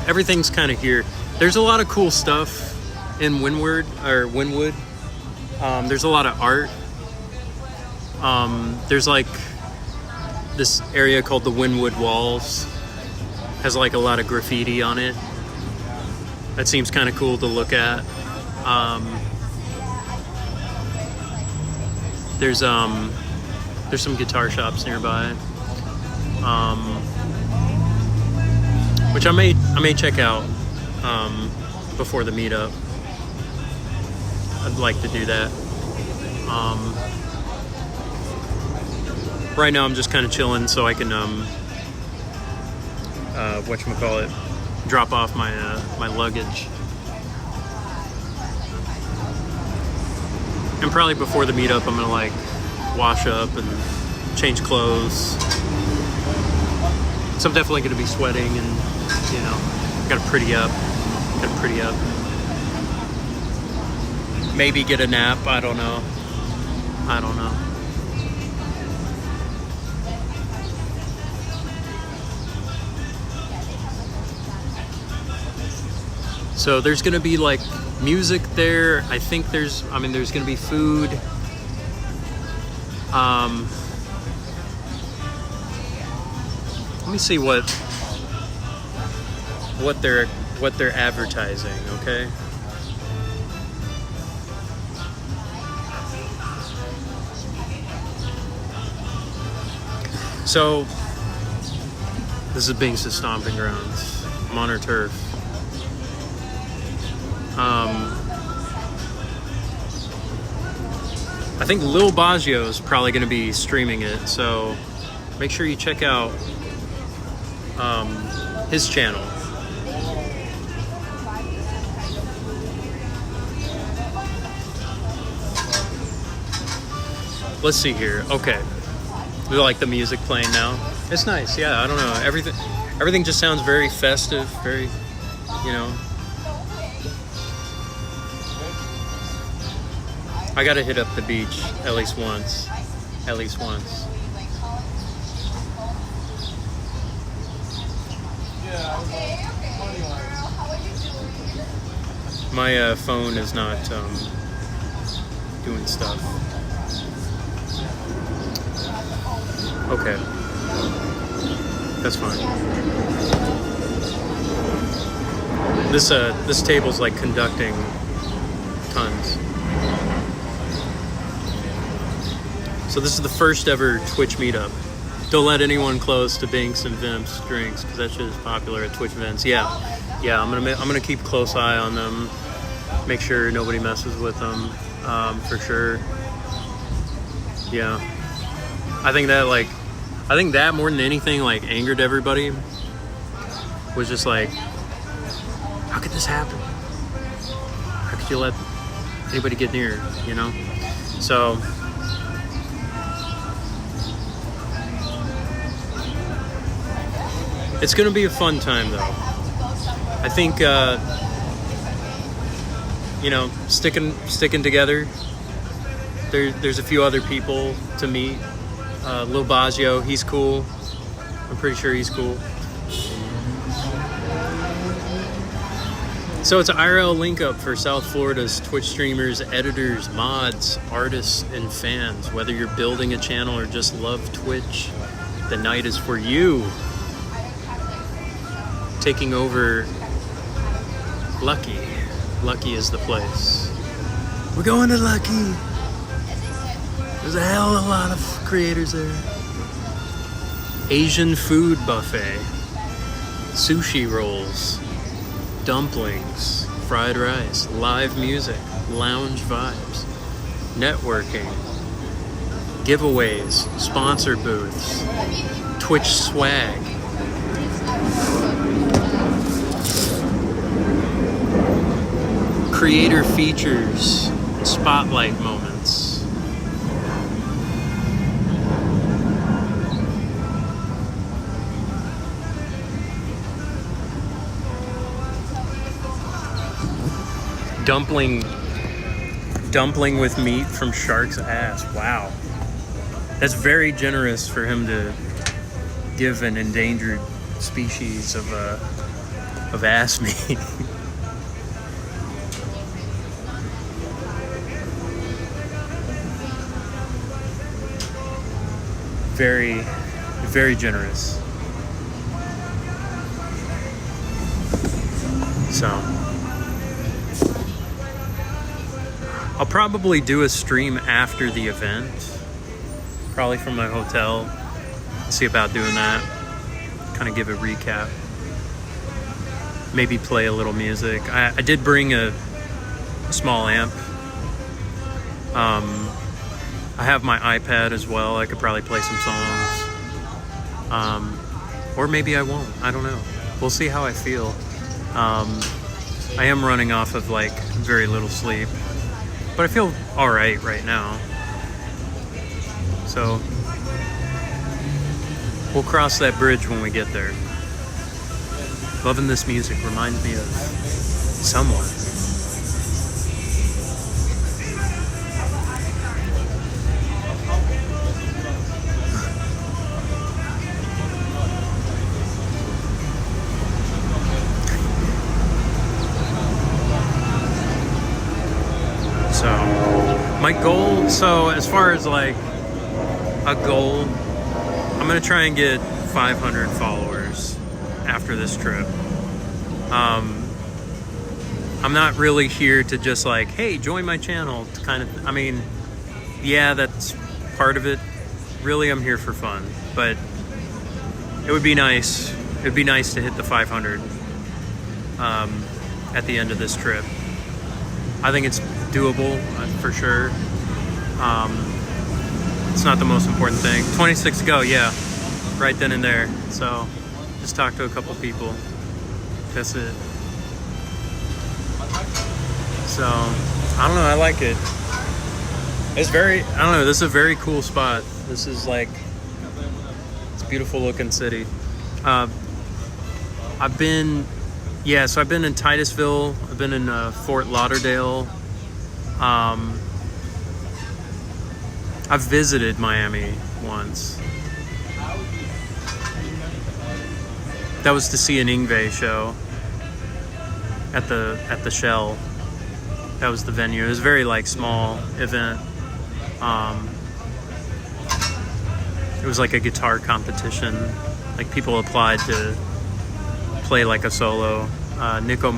everything's kind of here. There's a lot of cool stuff in Wynwood. There's a lot of art. There's like this area called the Wynwood Walls. Has like a lot of graffiti on it. That seems kind of cool to look at. There's some guitar shops nearby, which I may check out before the meetup. I'd like to do that. Right now I'm just kind of chilling so I can drop off my luggage. And probably before the meetup I'm gonna like wash up and change clothes. So I'm definitely gonna be sweating and, you know, gotta pretty up. Maybe get a nap, I don't know. So there's gonna be like music there. I think there's gonna be food. Let me see what they're advertising, okay? So this is Binks' stomping grounds. I'm on her turf. I think Lil Baggio is probably going to be streaming it, so make sure you check out his channel. Let's see here. Okay, we like the music playing now. It's nice. Yeah, I don't know. Everything just sounds very festive, very, you know. I gotta hit up the beach at least once. My phone is not doing stuff. Okay, that's fine. This table's like conducting tons. So this is the first ever Twitch meetup. Don't let anyone close to Binks and Vimps drinks, because that shit is popular at Twitch events. Yeah, I'm gonna keep a close eye on them. Make sure nobody messes with them, for sure. Yeah, I think that more than anything like angered everybody. Was just like, how could this happen? How could you let anybody get near? You know, so. It's going to be a fun time, though. I think, you know, sticking together. There's a few other people to meet. Lil Baggio, he's cool. I'm pretty sure he's cool. So it's an IRL link up for South Florida's Twitch streamers, editors, mods, artists, and fans. Whether you're building a channel or just love Twitch, the night is for you. taking over Lucky. Lucky is the place. We're going to Lucky. There's a hell of a lot of creators there. Asian food buffet. Sushi rolls. Dumplings. Fried rice. Live music. Lounge vibes. Networking. Giveaways. Sponsor booths. Twitch swag. Creator features. Spotlight moments. Dumpling with meat from shark's ass. Wow. That's very generous for him to give an endangered species of ass meat. Very, very generous. So I'll probably do a stream after the event, probably from my hotel. See about doing that. Kind of give a recap. Maybe play a little music. I did bring a small amp. I have my iPad as well. I could probably play some songs. Or maybe I won't. I don't know. We'll see how I feel. I am running off of like very little sleep. But I feel alright right now. So we'll cross that bridge when we get there. Loving this music reminds me of someone. So my goal, so as far as like a goal, I'm gonna try and get 500 followers after this trip. I'm not really here to just like, hey, join my channel to kind of, I mean, yeah, that's part of it. Really, I'm here for fun, but it would be nice. It'd be nice to hit the 500 at the end of this trip. I think it's doable for sure. It's not the most important thing. 26 to go, yeah, right then and there. So just talk to a couple people. That's it. So I don't know. I like it. It's very, I don't know. This is a very cool spot. This is like, it's a beautiful looking city. I've been in Titusville. I've been in Fort Lauderdale. I've visited Miami once. That was to see an Yngwie show at the Shell. That was the venue. It was a very like small event. It was like a guitar competition. Like people applied to play like a solo. Nico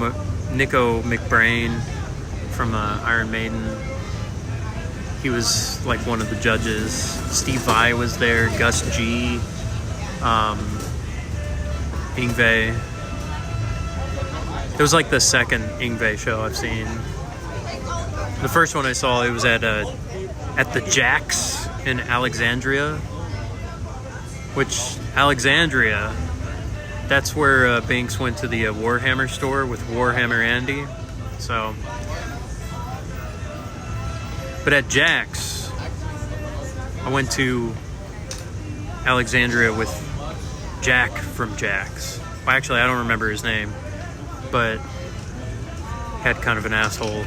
McBrain from Iron Maiden. He was like one of the judges. Steve Vai was there. Gus G. Yngwie. It was like the second Yngwie show I've seen. The first one I saw, it was at the Jack's in Alexandria. Which, Alexandria, that's where Banks went to the Warhammer store with Warhammer Andy. So, but at Jack's, I went to Alexandria with Jack from Jack's. Well, actually, I don't remember his name, but had kind of an asshole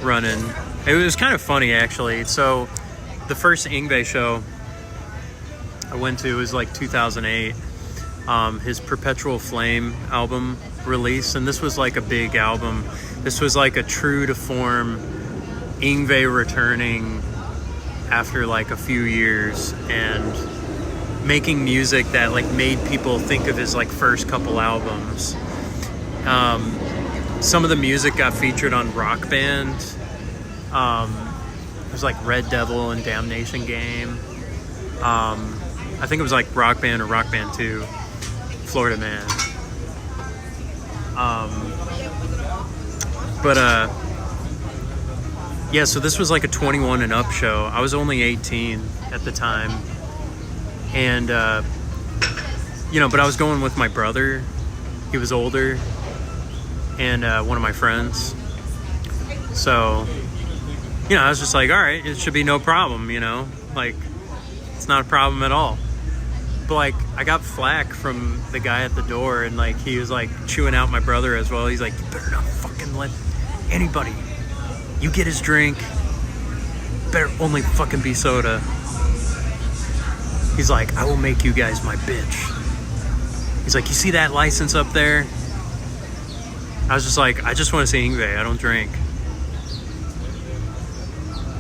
run-in. It was kind of funny, actually. So, the first Yngwie show I went to was like 2008. His Perpetual Flame album release, and this was like a big album. This was like a true to form Yngwie returning after like a few years, and making music that like made people think of his like first couple albums. Some of the music got featured on Rock Band. It was like Red Devil and Damnation Game. I think it was like Rock Band or Rock Band 2, Florida Man. Yeah, so this was like a 21 and up show. I was only 18 at the time. And, you know, but I was going with my brother. He was older. And one of my friends. So, you know, I was just like, all right, it should be no problem, you know? Like, it's not a problem at all. But, like, I got flack from the guy at the door, and, like, he was, like, chewing out my brother as well. He's like, you better not fucking let anybody. You get his drink. Better only fucking be soda. He's like, I will make you guys my bitch. He's like, you see that license up there? I was just like, I just want to see Yngwie. I don't drink.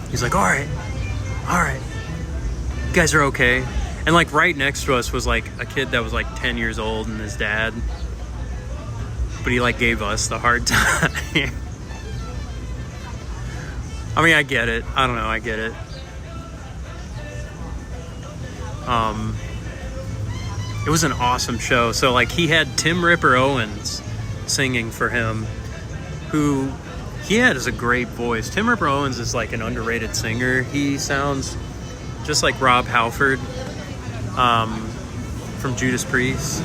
He's like, all right. You guys are okay. And like right next to us was like a kid that was like 10 years old and his dad. But he like gave us the hard time. I mean, I get it. I don't know. I get it. It was an awesome show. So like he had Tim Ripper Owens singing for him, who he has a great voice. Tim Ripper Owens is like an underrated singer. He sounds just like Rob Halford from Judas Priest.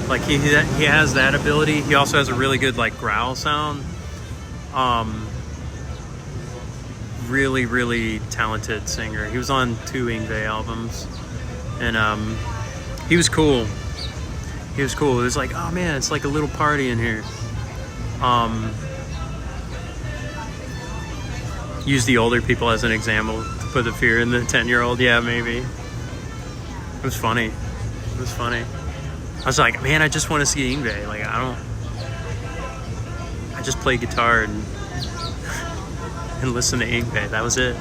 Like he has that ability. He also has a really good like growl sound. Really, really talented singer. He was on 2 Yngwie albums, and he was cool. He was cool. It was like, oh man, it's like a little party in here. Use the older people as an example to put the fear in the 10-year-old. Yeah, maybe. It was funny. It was funny. I was like, man, I just want to see Yngwie. Like, I just play guitar and listen to Yngwie. That was it.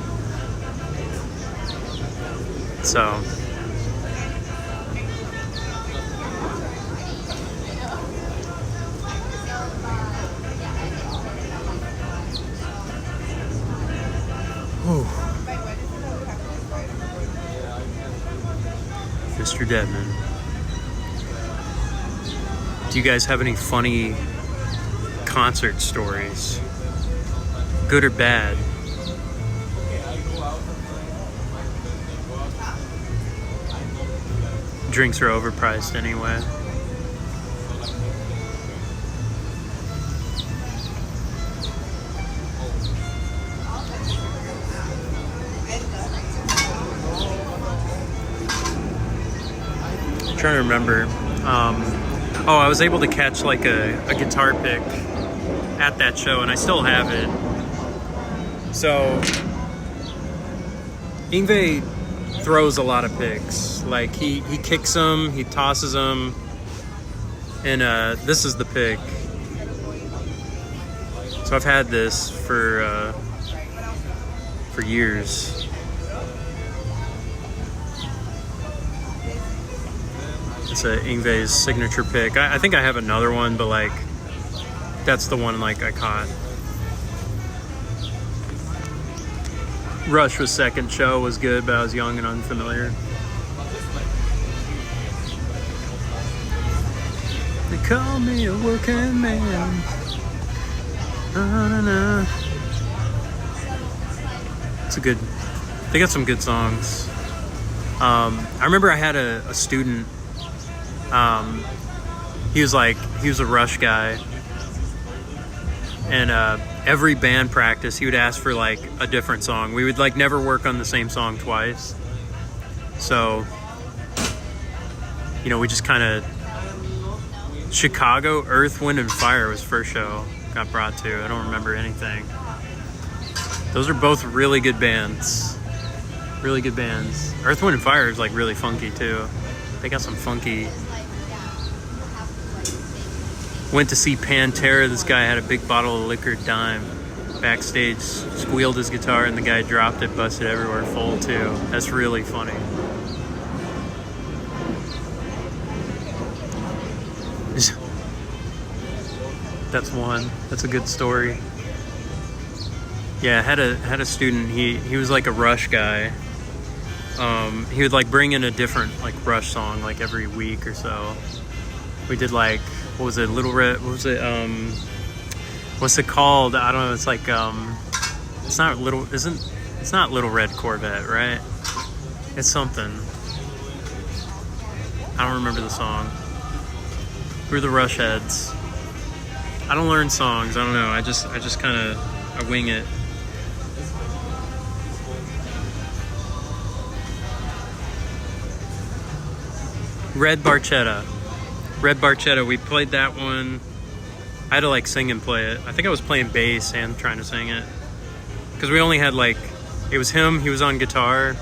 So. Whew. Mr. Deadman. Do you guys have any funny concert stories? Good or bad? Drinks are overpriced anyway. I'm trying to remember. I was able to catch like a guitar pick at that show, and I still have it. So Yngwie throws a lot of picks. Like he kicks them, he tosses them, and this is the pick. So I've had this for years. It's a Yngwie's signature pick. I think I have another one, but like that's the one like I caught. Rush was second show, was good, but I was young and unfamiliar. They call me a working man. It's a good, they got some good songs. I remember I had a student, he was a Rush guy. And every band practice, he would ask for like a different song. We would like never work on the same song twice. So, you know, we just kind of... Chicago, Earth, Wind, and Fire was first show got brought to. I don't remember anything. Those are both really good bands. Really good bands. Earth, Wind, and Fire is like really funky too. They got some funky... Went to see Panther. This guy had a big bottle of liquor dime backstage, squealed his guitar, and the guy dropped it, busted everywhere full too. That's really funny. that's one. That's a good story. Yeah, I had a student. He was like a Rush guy. He would like bring in a different like Rush song like every week or so. We did like, what was it? Little Red. What was it? What's it called? I don't know. It's like it's not Little. It's not Little Red Corvette, right? It's something. I don't remember the song. We're the Rush heads. I don't learn songs. I don't know. I just kind of I wing it. Red Barchetta. Red Barchetta. We played that one. I had to like sing and play it. I think I was playing bass and trying to sing it. Because we only had like, it was him. He was on guitar.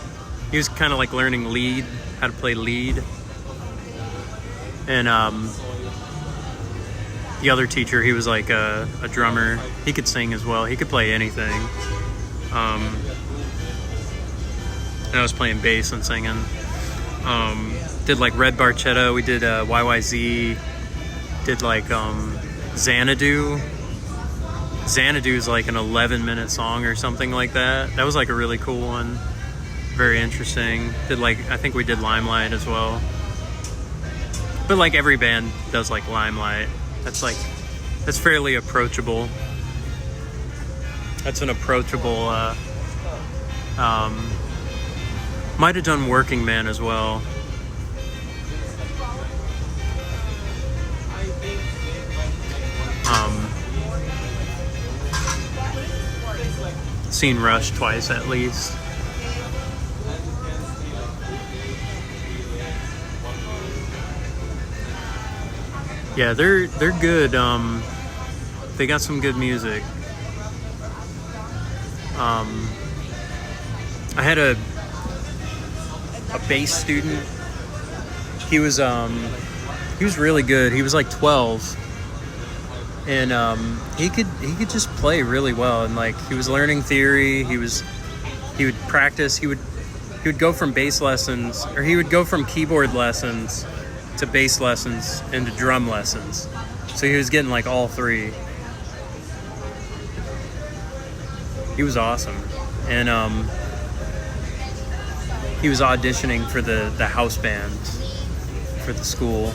He was kind of like learning lead, how to play lead. And the other teacher, he was like a drummer. He could sing as well. He could play anything. And I was playing bass and singing. Did like Red Barchetta. We did YYZ. Did like Xanadu. Xanadu is like an 11-minute song or something like that. That was like a really cool one. Very interesting. Did like, I think we did Limelight as well. But like every band does like Limelight. That's fairly approachable. That's an approachable, might have done Working Man as well. Seen Rush twice at least. Yeah, they're good. They got some good music. I had a bass student. He was really good. He was like 12. And he could just play really well, and like he was learning theory. He would practice. He would go from bass lessons, or he would go from keyboard lessons to bass lessons into drum lessons. So he was getting like all three. He was awesome, and he was auditioning for the house band for the school.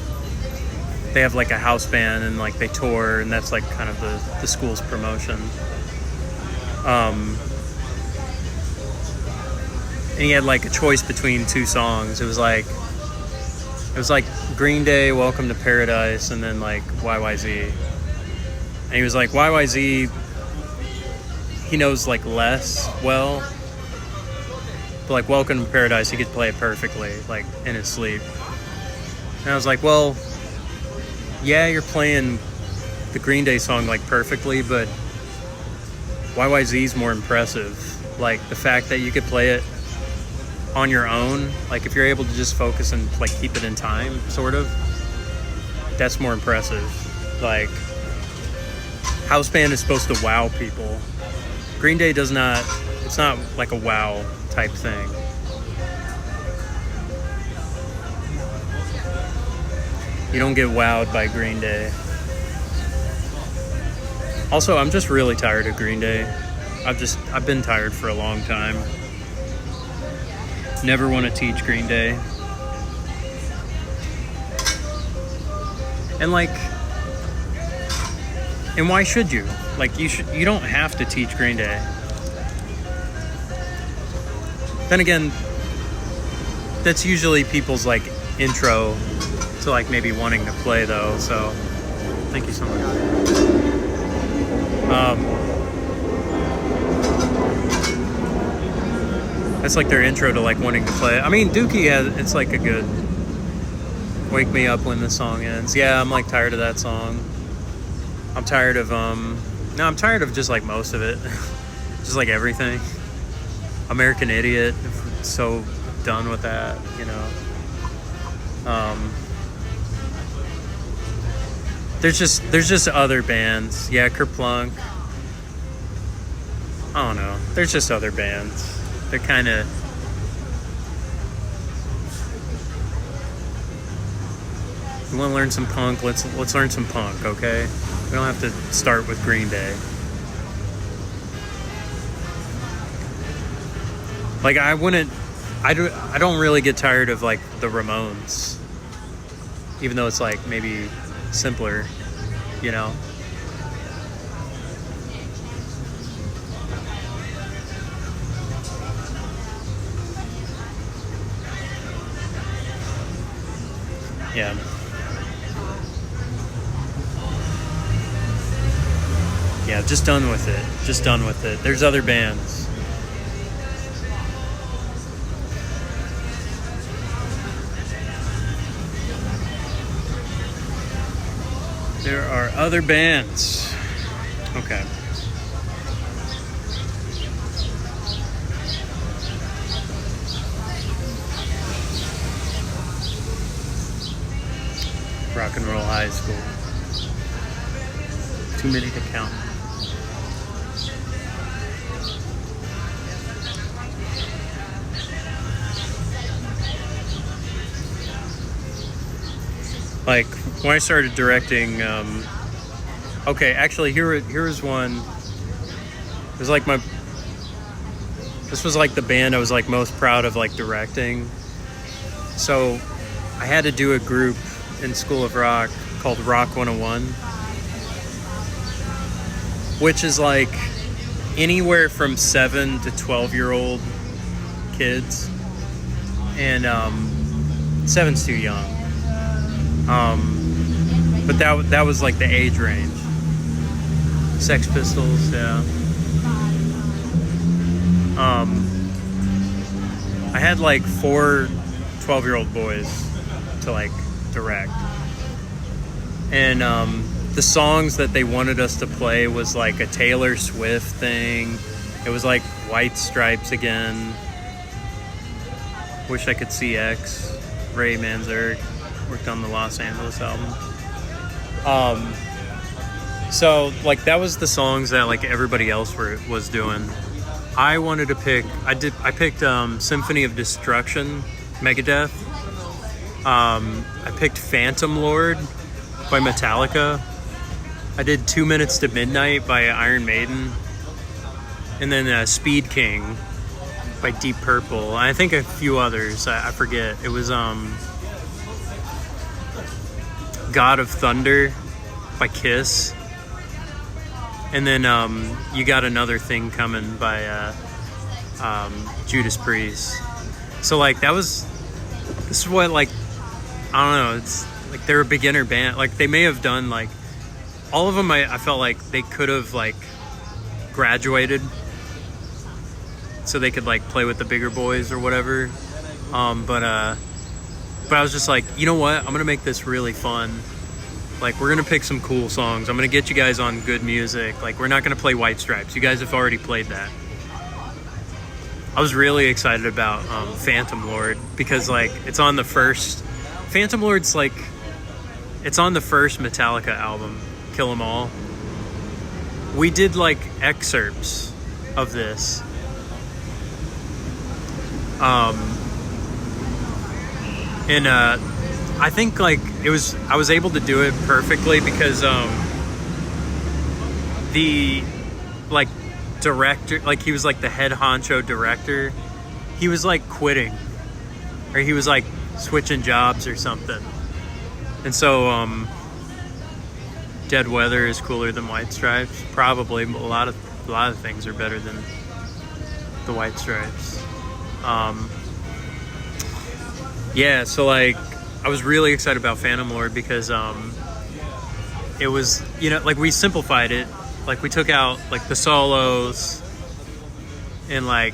They have like a house band and like they tour, and that's like kind of the school's promotion. And he had like a choice between two songs. It was like Green Day, Welcome to Paradise, and then like YYZ. And he was like, YYZ, he knows like less well, but like Welcome to Paradise, he could play it perfectly, like in his sleep. And I was like, well, yeah, you're playing the Green Day song like perfectly, but YYZ's more impressive. Like the fact that you could play it on your own, like if you're able to just focus and like keep it in time, sort of, that's more impressive. Like house band is supposed to wow people. Green Day does not. It's not like a wow type thing. You don't get wowed by Green Day. Also, I'm just really tired of Green Day. I've been tired for a long time. Never want to teach Green Day. And like, and why should you? Like you don't have to teach Green Day. Then again, that's usually people's like intro to like maybe wanting to play though, so thank you so much. That's like their intro to like wanting to play. I mean, Dookie it's like a good Wake Me Up When the Song Ends. Yeah, I'm like tired of that song. I'm tired of I'm tired of just like most of it. Just like everything. American Idiot, so done with that, you know. There's just other bands. Yeah, Kerplunk. I don't know. There's just other bands. They're kind of... You want to learn some punk? Let's learn some punk, okay? We don't have to start with Green Day. Like, I don't really get tired of, like, the Ramones. Even though it's, like, maybe simpler, you know? Yeah. Yeah, just done with it. Just done with it. There's other bands. There are other bands. Okay. Rock and Roll High School. Too many to count. Like, when I started directing, okay, actually, here was one. It was like this was like the band I was like most proud of, like, directing. So I had to do a group in School of Rock called Rock 101, which is like anywhere from 7 to 12-year-old kids, and 7's too young. But that was like the age range. Sex Pistols, yeah. I had like 4 12-year-old boys to like direct, and the songs that they wanted us to play was like a Taylor Swift thing. It was like White Stripes again. Wish I Could See X. Ray Manzarek worked on the Los Angeles album. So like that was the songs that like everybody else was doing. I wanted to pick. I picked Symphony of Destruction, Megadeth. I picked Phantom Lord by Metallica. I did 2 Minutes to Midnight by Iron Maiden, and then Speed King by Deep Purple. I think a few others. I forget. It was God of Thunder by Kiss. And then You Got Another Thing Coming by Judas Priest. So like this is what, like, I don't know, it's like they're a beginner band. Like they may have done like all of them. I felt like they could have like graduated so they could like play with the bigger boys or whatever. But I was just like, you know what? I'm gonna make this really fun. Like, we're gonna pick some cool songs. I'm gonna get you guys on good music. Like, we're not gonna play White Stripes. You guys have already played that. I was really excited about Phantom Lord because like it's on the first. Phantom Lord's like it's on the first Metallica album, Kill 'Em All. We did like excerpts of this. And I think like I was able to do it perfectly because the like director, like he was like the head honcho director, he was like quitting, or he was like switching jobs or something. And so Dead Weather is cooler than White Stripes. Probably a lot of things are better than the White Stripes. Yeah, so like I was really excited about Phantom Lord because it was, you know, like we simplified it. Like we took out like the solos in like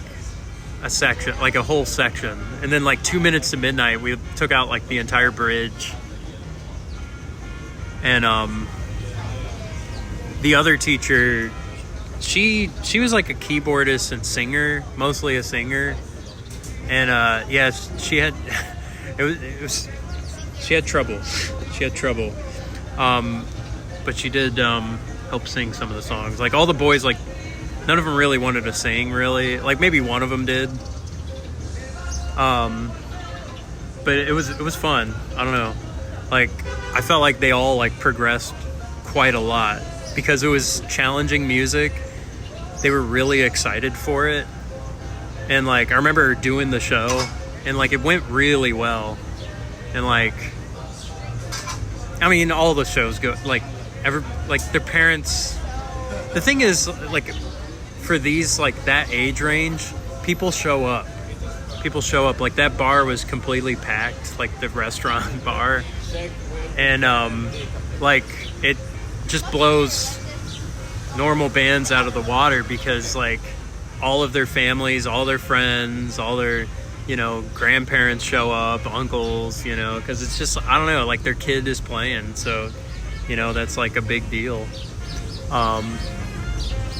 a section, like a whole section, and then like 2 Minutes to Midnight we took out like the entire bridge. And the other teacher, she was like a keyboardist and singer, mostly a singer. And yeah, she had it was she had trouble. But she did help sing some of the songs. Like all the boys, like none of them really wanted to sing, really. Like maybe one of them did. But it was fun. I don't know. Like I felt like they all like progressed quite a lot because it was challenging music. They were really excited for it. And like, I remember doing the show and like, it went really well. And like, I mean, all the shows go like, their parents, the thing is like, for these, like that age range, people show up. Like that bar was completely packed, like the restaurant bar. And like it just blows normal bands out of the water because like all of their families, all their friends, all their, you know, grandparents show up, uncles, you know, because it's just, I don't know, like their kid is playing. So, you know, that's like a big deal.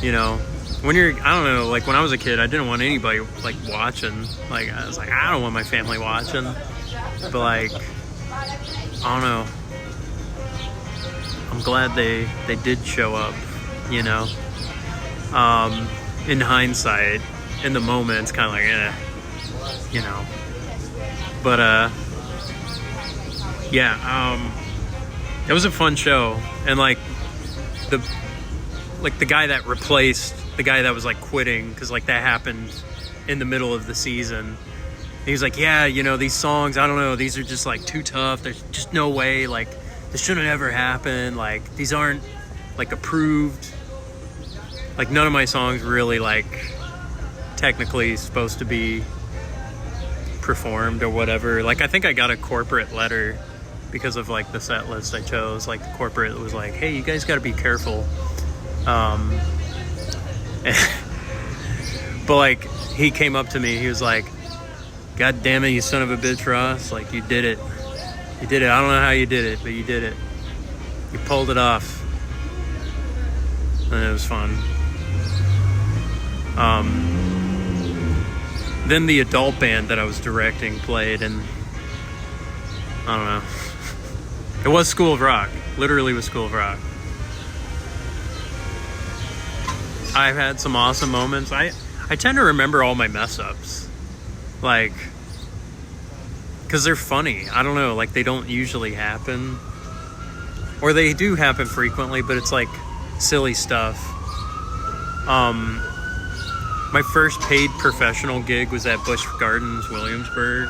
You know, when you're, I don't know, like when I was a kid, I didn't want anybody like watching. Like I was like, I don't want my family watching. But like, I don't know. I'm glad they did show up, you know. In hindsight, in the moment, it's kind of like, you know. But yeah, it was a fun show, and like the guy that replaced the guy that was like quitting, because like that happened in the middle of the season. He was like, yeah, you know, these songs, I don't know, these are just like too tough. There's just no way, like this shouldn't ever happen. Like these aren't like approved. Like none of my songs really like technically supposed to be performed or whatever. Like I think I got a corporate letter because of like the set list I chose. Like the corporate was like, hey, you guys got to be careful. But like he came up to me, he was like, God damn it, you son of a bitch, Ross, like you did it. I don't know how you did it, but you did it. You pulled it off. And it was fun. Then the adult band that I was directing played, and I don't know. It was School of Rock. Literally was School of Rock. I've had some awesome moments. I tend to remember all my mess ups. Like, because they're funny. I don't know, like they don't usually happen. Or they do happen frequently, but it's like silly stuff. My first paid professional gig was at Busch Gardens, Williamsburg.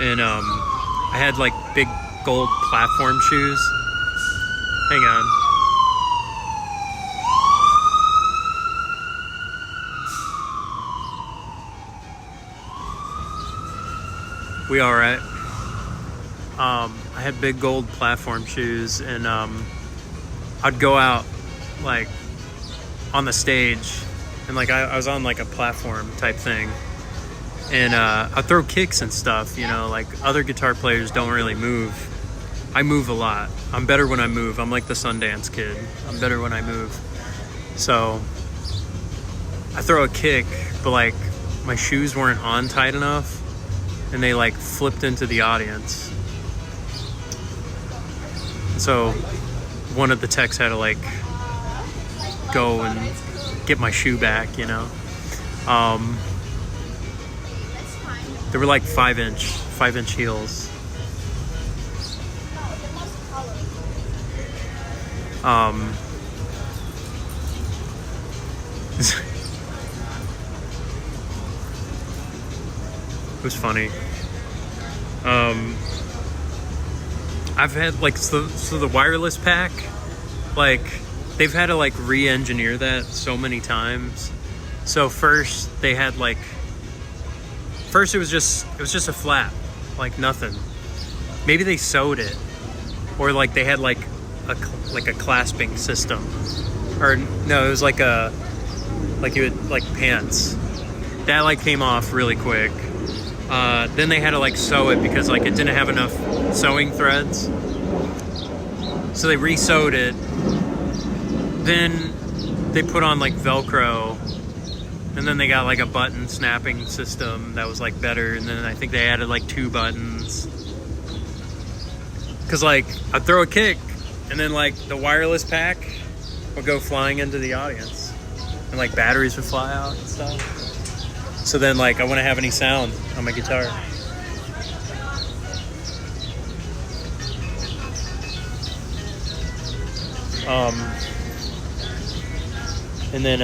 And I had like big gold platform shoes. Hang on. We all right? I had big gold platform shoes, and I'd go out like on the stage, and like I was on like a platform type thing, and I'd throw kicks and stuff, you know, like other guitar players don't really move. I move a lot. I'm better when I move. I'm like the Sundance Kid. I'm better when I move. So I throw a kick, but like my shoes weren't on tight enough, and they like flipped into the audience. So one of the techs had to like go and get my shoe back, you know. They were like 5-inch heels. It was funny. I've had like so the wireless pack, like they've had to like re-engineer that so many times. So first it was just a flap, like nothing. Maybe they sewed it, or like they had like a clasping system, or no, it was like you would like pants that like came off really quick. Then they had to like sew it because like it didn't have enough sewing threads. So they re-sewed it. Then they put on like Velcro, and then they got like a button snapping system that was like better. And then I think they added like 2 buttons. Cause like I'd throw a kick, and then like the wireless pack would go flying into the audience, and like batteries would fly out and stuff. So then, like, I wouldn't have any sound on my guitar. And then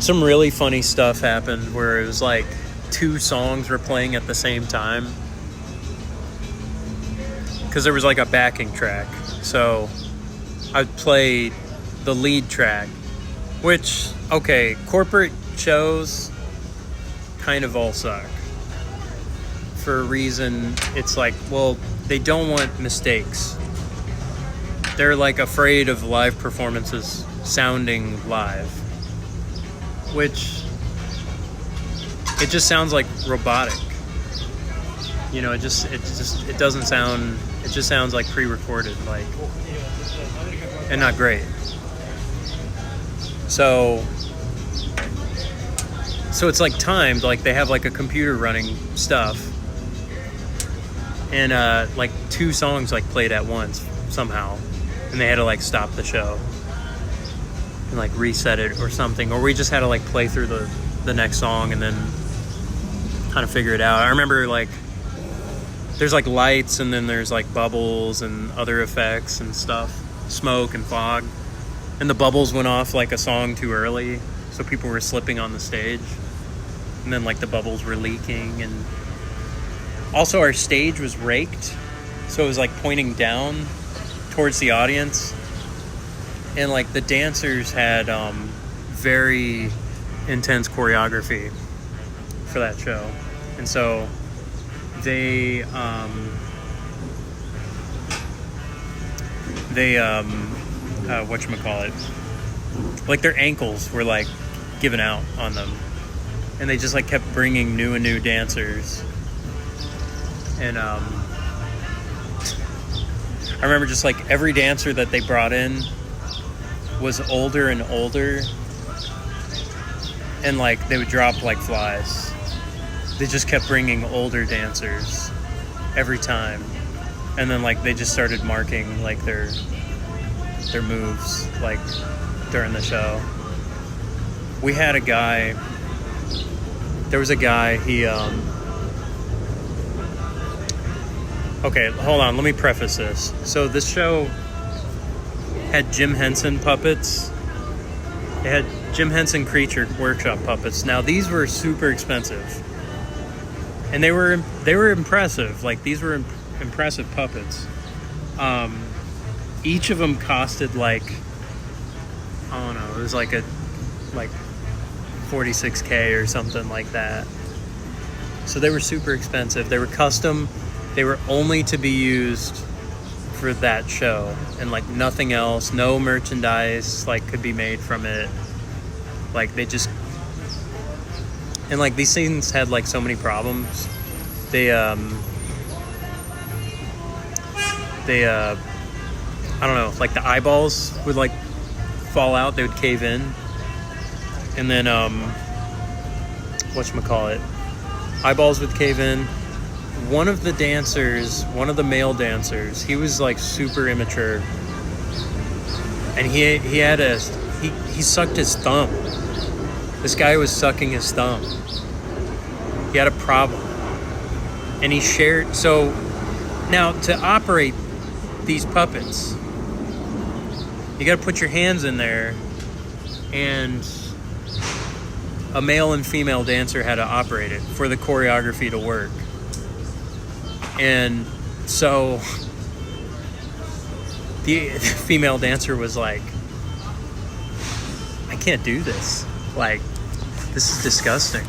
some really funny stuff happened where it was like 2 songs were playing at the same time. Because there was like a backing track. So I'd play the lead track. Which, okay, corporate shows kind of all suck. For a reason, it's like, well, they don't want mistakes. They're like afraid of live performances sounding live, which it just sounds like robotic. You know, it doesn't sound. It just sounds like pre-recorded, like, and not great. So it's like timed, like they have like a computer running stuff, and like 2 songs like played at once somehow. And they had to like stop the show and like reset it or something, or we just had to like play through the next song and then kind of figure it out. I remember like there's like lights and then there's like bubbles and other effects and stuff, smoke and fog, and the bubbles went off like a song too early, so people were slipping on the stage, and then like the bubbles were leaking. And also our stage was raked, so it was like pointing down towards the audience, and like the dancers had very intense choreography for that show, and so they whatchamacallit, like their ankles were like giving out on them, and they just like kept bringing new and new dancers. And I remember just like every dancer that they brought in was older and older, and like they would drop like flies. They just kept bringing older dancers every time, and then like they just started marking like their moves like during the show. We had a guy. There was a guy. He Okay, hold on. Let me preface this. So this show had Jim Henson puppets. It had Jim Henson Creature Workshop puppets. Now these were super expensive, and they were impressive. Like these were impressive puppets. Each of them costed like, I don't know, it was like 46K or something like that. So they were super expensive. They were custom. They were only to be used for that show, and like nothing else. No merchandise like could be made from it. Like they just, and like these things had like so many problems. They I don't know, like the eyeballs would like fall out. They would cave in, and then whatchamacallit, eyeballs would cave in. One of the male dancers, he was like super immature, and he sucked his thumb. This guy was sucking his thumb. He had a problem, and he shared. So now to operate these puppets, you got to put your hands in there, and a male and female dancer had to operate it for the choreography to work. And so the female dancer was like, I can't do this. Like, this is disgusting.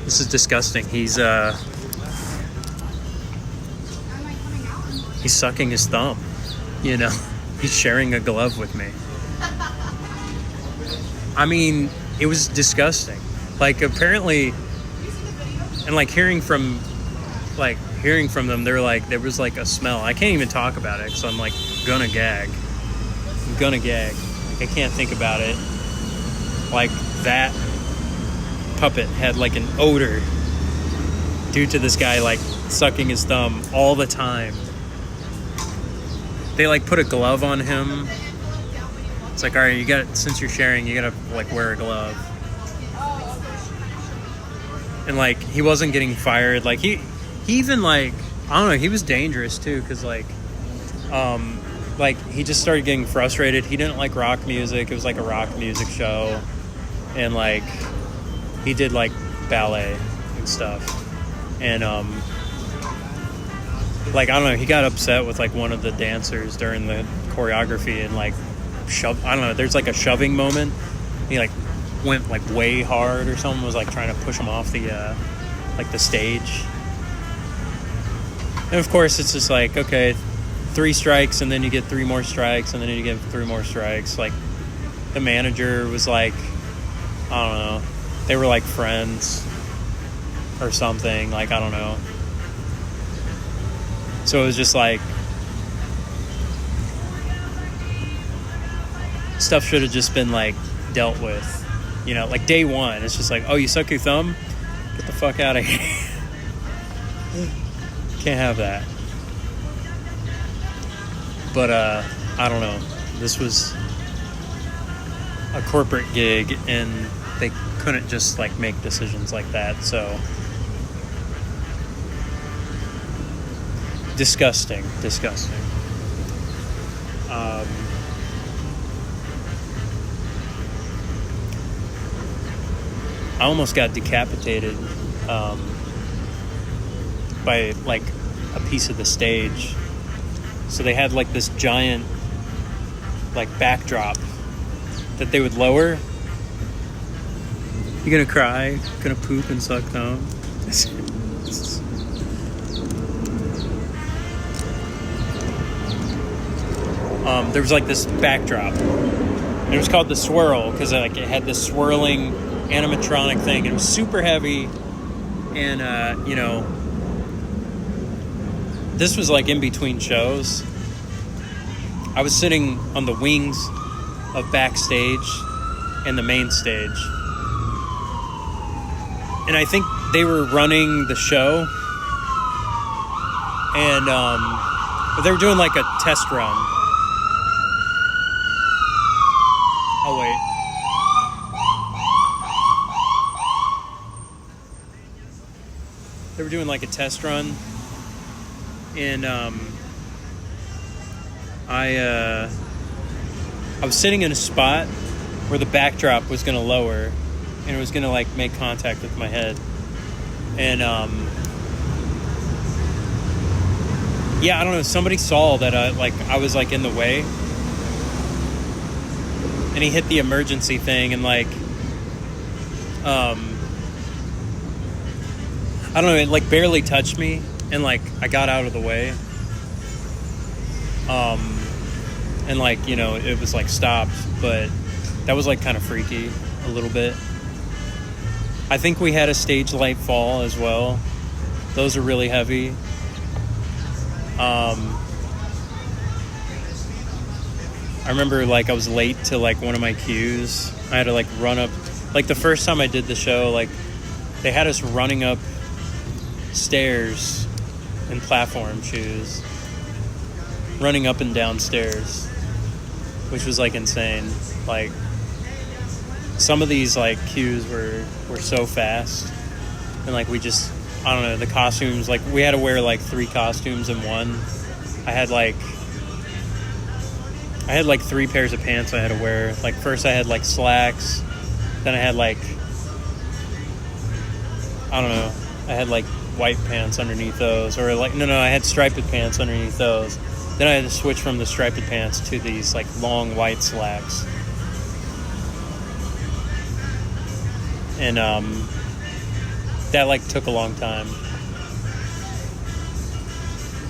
This is disgusting. He's sucking his thumb, you know? He's sharing a glove with me. I mean, it was disgusting. Like, apparently, and like hearing from them, they're like, there was like a smell. I can't even talk about it because I'm like gonna gag. Like, I can't think about it. Like, that puppet had like an odor due to this guy like sucking his thumb all the time. They like put a glove on him. It's like, all right, since you're sharing, you gotta like wear a glove. And like he wasn't getting fired. Like he even like I don't know, he was dangerous too, because like he just started getting frustrated. He didn't like rock music. It was like a rock music show, and like he did like ballet and stuff, and like I don't know, he got upset with like one of the dancers during the choreography and like I don't know, there's like a shoving moment. He like went like way hard, or someone was like trying to push him off the like the stage. And of course it's just like, okay, 3 strikes and then you get 3 more strikes and then you get 3 more strikes. Like the manager was like, I don't know, they were like friends or something, like I don't know. So it was just like stuff should have just been like dealt with, you know, like day one. It's just like, oh, you suck your thumb? Get the fuck out of here. Can't have that. But I don't know. This was a corporate gig and they couldn't just like make decisions like that. So disgusting. I almost got decapitated by like a piece of the stage. So they had like this giant like backdrop that they would lower. You gonna cry? Gonna poop and suck thumb? There was like this backdrop. And it was called the swirl because like it had this swirling animatronic thing. It was super heavy, and you know, this was like in between shows. I was sitting on the wings of backstage and the main stage, and I think they were running the show, and they were doing like a test run. Oh wait. They were doing like a test run, and I was sitting in a spot where the backdrop was going to lower, and it was going to like make contact with my head, and yeah, I don't know. Somebody saw that I was like in the way, and he hit the emergency thing, and like I don't know, it like barely touched me, and like I got out of the way, and like, you know, it was like stopped, but that was like kind of freaky a little bit. I think we had a stage light fall as well. Those are really heavy. I remember like I was late to like one of my cues. I had to like run up, like the first time I did the show, like they had us running up stairs in platform shoes, running up and down stairs, which was like insane. Like some of these like cues were so fast, and like we just, I don't know, the costumes, like we had to wear like 3 costumes in one. I had like 3 pairs of pants I had to wear. Like first I had like slacks, then I had like, I don't know, I had like white pants underneath those, or like no I had striped pants underneath those. Then I had to switch from the striped pants to these like long white slacks, and that like took a long time.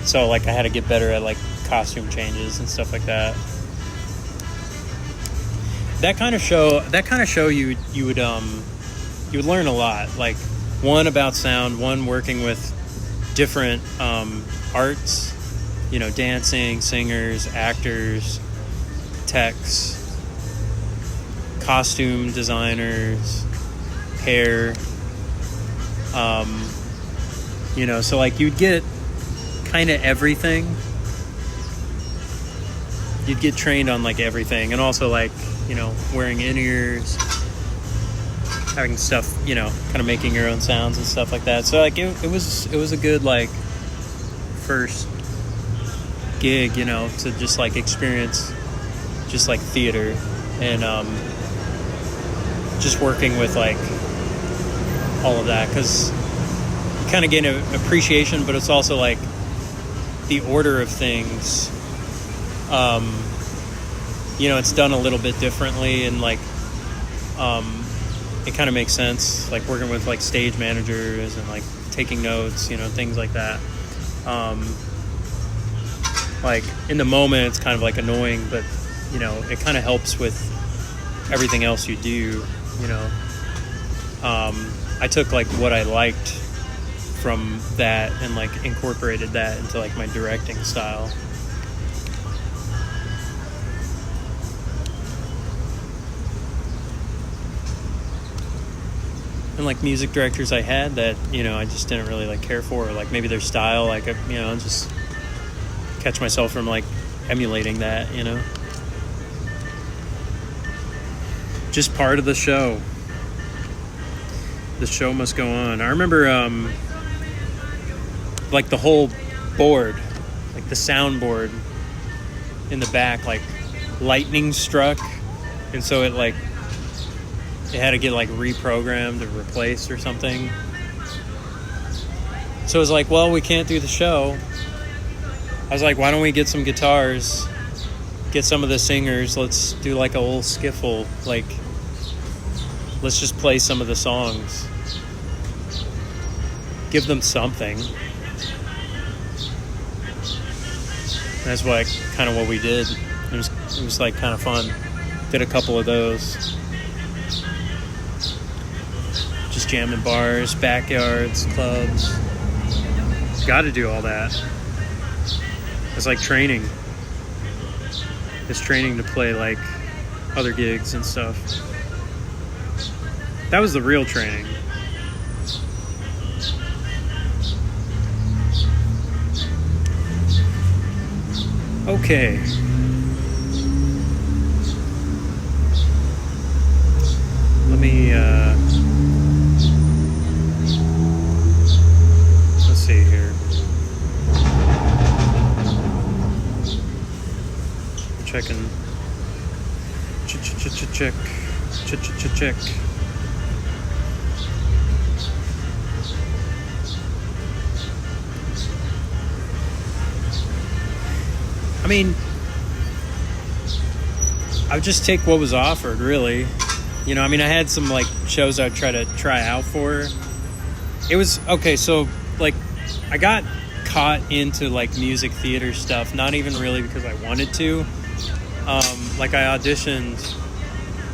So like I had to get better at like costume changes and stuff like that. That kind of show you would learn a lot, like one about sound, one working with different arts, you know, dancing, singers, actors, techs, costume designers, hair, you know, so like you'd get kind of everything. You'd get trained on like everything, and also like, you know, wearing in-ears, having stuff, you know, kind of making your own sounds and stuff like that. So like it was a good like first gig, you know, to just like experience just like theater and just working with like all of that, because you kind of gain an appreciation, but it's also like the order of things, you know, it's done a little bit differently, and like it kind of makes sense, like working with like stage managers and like taking notes, you know, things like that. Like in the moment it's kind of like annoying, but you know, it kind of helps with everything else you do, you know. I took like what I liked from that and like incorporated that into like my directing style. And like music directors I had that, you know, I just didn't really like care for, or like maybe their style, like, you know, just catch myself from like emulating that, you know. Just part of the show. The show must go on. I remember like the whole board, like the soundboard in the back, like lightning struck, and so it like it had to get like reprogrammed or replaced or something. So it was like, well, we can't do the show. I was like, why don't we get some guitars, get some of the singers, let's do like a little skiffle, like let's just play some of the songs, give them something. And that's what kind of what we did. It was like kind of fun. Did a couple of those. Just jamming bars, backyards, clubs. Got to do all that. It's like training. It's training to play like other gigs and stuff. That was the real training. Okay. Let me let's see here. Checking. Check. I mean, I would just take what was offered, really. You know, I mean, I had some, like, shows I'd try out for. It was, okay, so, like, I got caught into, like, music theater stuff, not even really because I wanted to. Like, I auditioned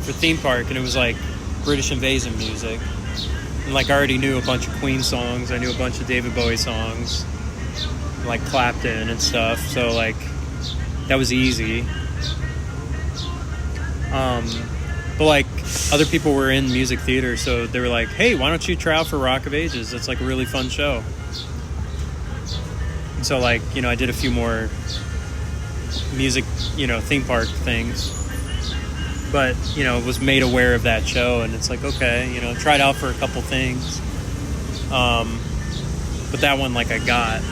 for Theme Park, and it was, like, British Invasion music. And, like, I already knew a bunch of Queen songs. I knew a bunch of David Bowie songs. Like, Clapton and stuff. So, like, that was easy. But like other people were in music theater, so they were like, hey, why don't you try out for Rock of Ages? It's like a really fun show. And so like, you know, I did a few more music, you know, theme park things, but you know, was made aware of that show, and it's like, okay, you know, tried out for a couple things. But that one, like, I got.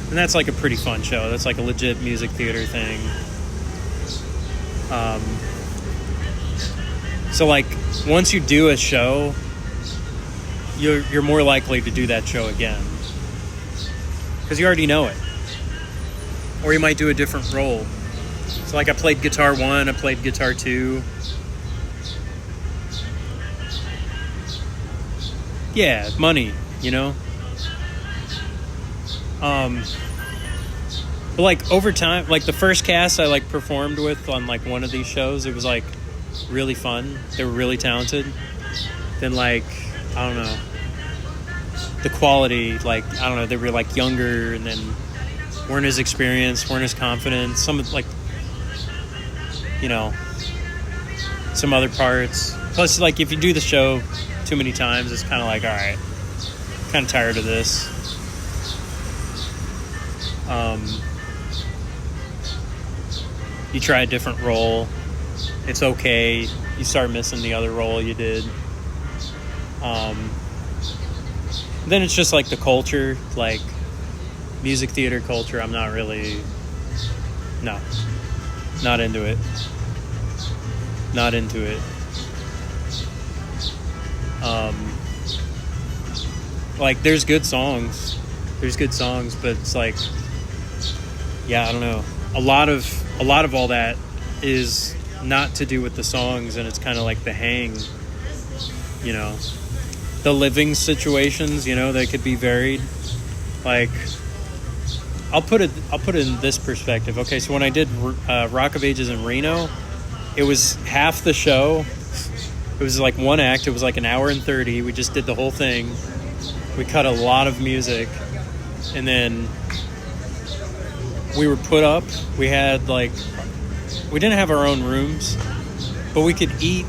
And that's like a pretty fun show. That's like a legit music theater thing. So like once you do a show, you're more likely to do that show again because you already know it. Or you might do a different role. So like I played guitar 1, I played guitar 2. Yeah, money, you know. But like over time, like the first cast I like performed with on like one of these shows, it was like really fun. They were really talented. Then like, I don't know, the quality, like, I don't know, they were like younger and then weren't as experienced, weren't as confident. Some like, you know, some other parts. Plus like if you do the show too many times, it's kind of like, all right, kind of tired of this. You try a different role, it's okay, you start missing the other role you did. Then it's just like the culture, like music theater culture, I'm not really, no, not into it. Not into it. Like there's good songs, but it's like, yeah, I don't know. A lot of all that is not to do with the songs, and it's kind of like the hang, you know, the living situations, you know, they could be varied. Like, I'll put it in this perspective. Okay, so when I did Rock of Ages in Reno, it was half the show. It was like one act. It was like an hour and 30. We just did the whole thing. We cut a lot of music, and then we were put up. We had like, we didn't have our own rooms, but we could eat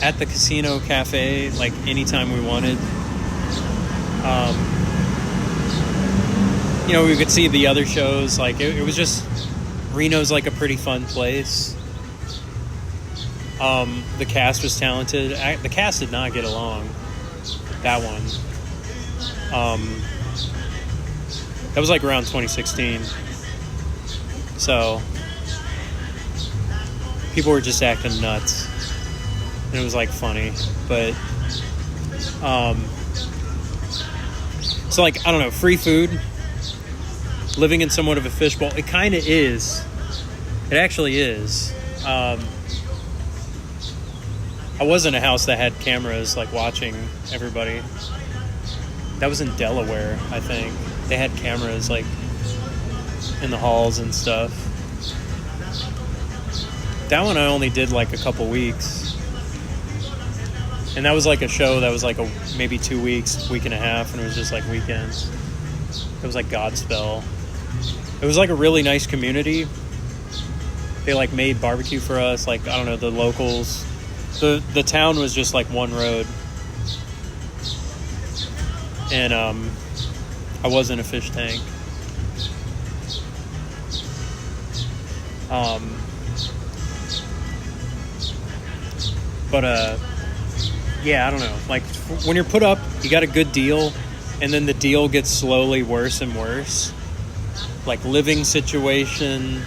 at the casino cafe like anytime we wanted. You know, we could see the other shows. Like it was just, Reno's like a pretty fun place. The cast was talented. The cast did not get along. That one. That was like around 2016. So people were just acting nuts, and it was like funny. But so like, I don't know, free food, living in somewhat of a fishbowl. It kind of is. It actually is. I was in a house that had cameras, like, watching everybody. That was in Delaware, I think. They had cameras, like, in the halls and stuff. That one I only did, like, a couple weeks. And that was, like, a show that was, like, maybe 2 weeks, week and a half, and it was just, like, weekends. It was, like, Godspell. It was, like, a really nice community. They, like, made barbecue for us, like, I don't know, the locals. The town was just like one road, and I was in a fish tank. But yeah, I don't know. Like when you're put up, you got a good deal, and then the deal gets slowly worse and worse. Like living situation,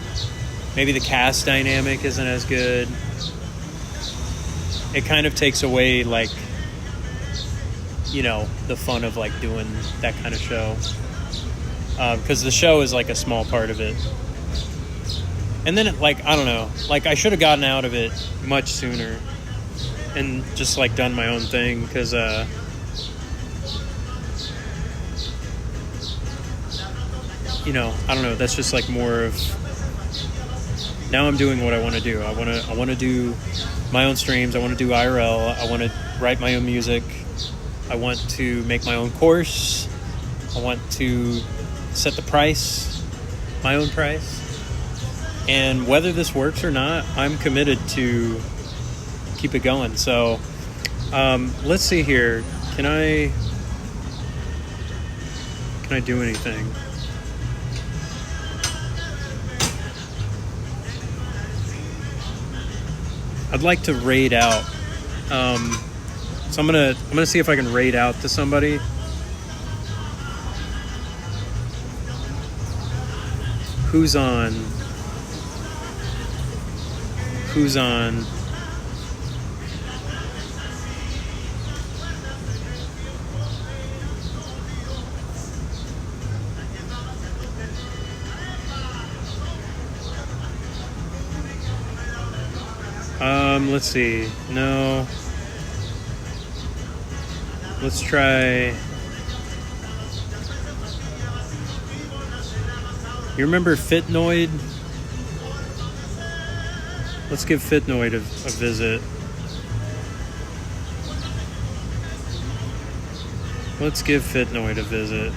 maybe the cast dynamic isn't as good. It kind of takes away, like, you know, the fun of, like, doing that kind of show. Because the show is, like, a small part of it. And then, like, I don't know. Like, I should have gotten out of it much sooner. And just, like, done my own thing. Because, you know, I don't know. That's just, like, more of... Now I'm doing what I want to do. I want to do my own streams. I want to do IRL. I want to write my own music. I want to make my own course. I want to set the price, my own price. And whether this works or not, I'm committed to keep it going. So let's see here. Can I do anything? I'd like to raid out. So I'm gonna see if I can raid out to somebody. Who's on? Let's see. No. Let's try. You remember Fitnoid? Let's give Fitnoid a visit. Let's give Fitnoid a visit.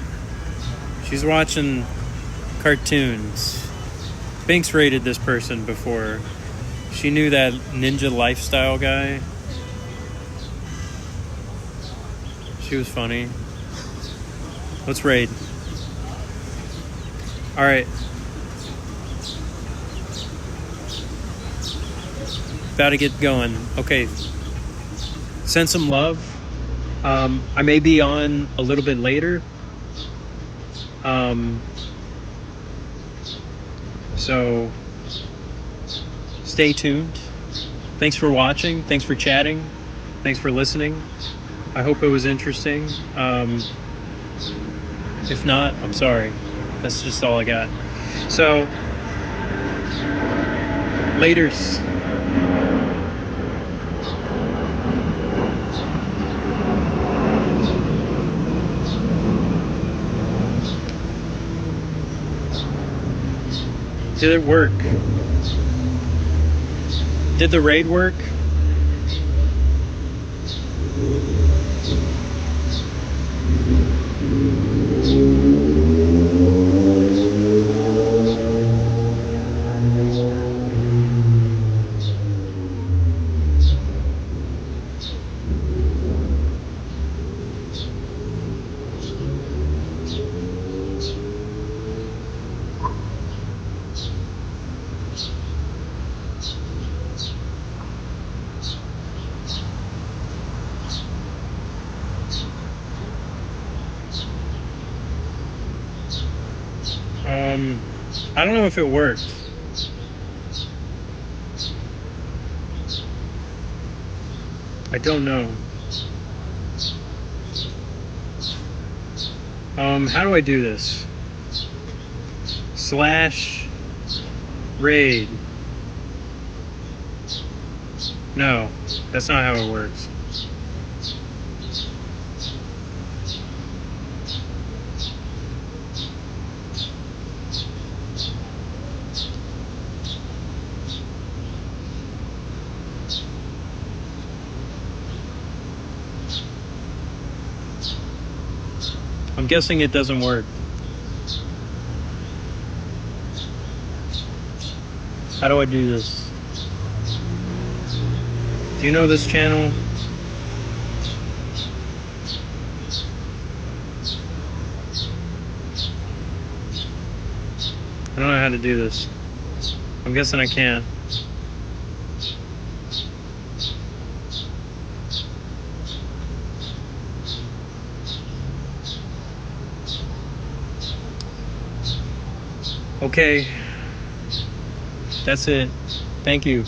She's watching cartoons. Banks rated this person before. She knew that ninja lifestyle guy. She was funny. Let's raid. Alright. About to get going. Okay. Send some love. I may be on a little bit later. So stay tuned. Thanks for watching. Thanks for chatting. Thanks for listening. I hope it was interesting. If not, I'm sorry. That's just all I got. So, laters. Did it work? Did the raid work? I don't know if it worked. I don't know. How do I do this? / raid. No, that's not how it works. I'm guessing it doesn't work. How do I do this? Do you know this channel? I don't know how to do this. I'm guessing I can't. Okay. That's it. Thank you.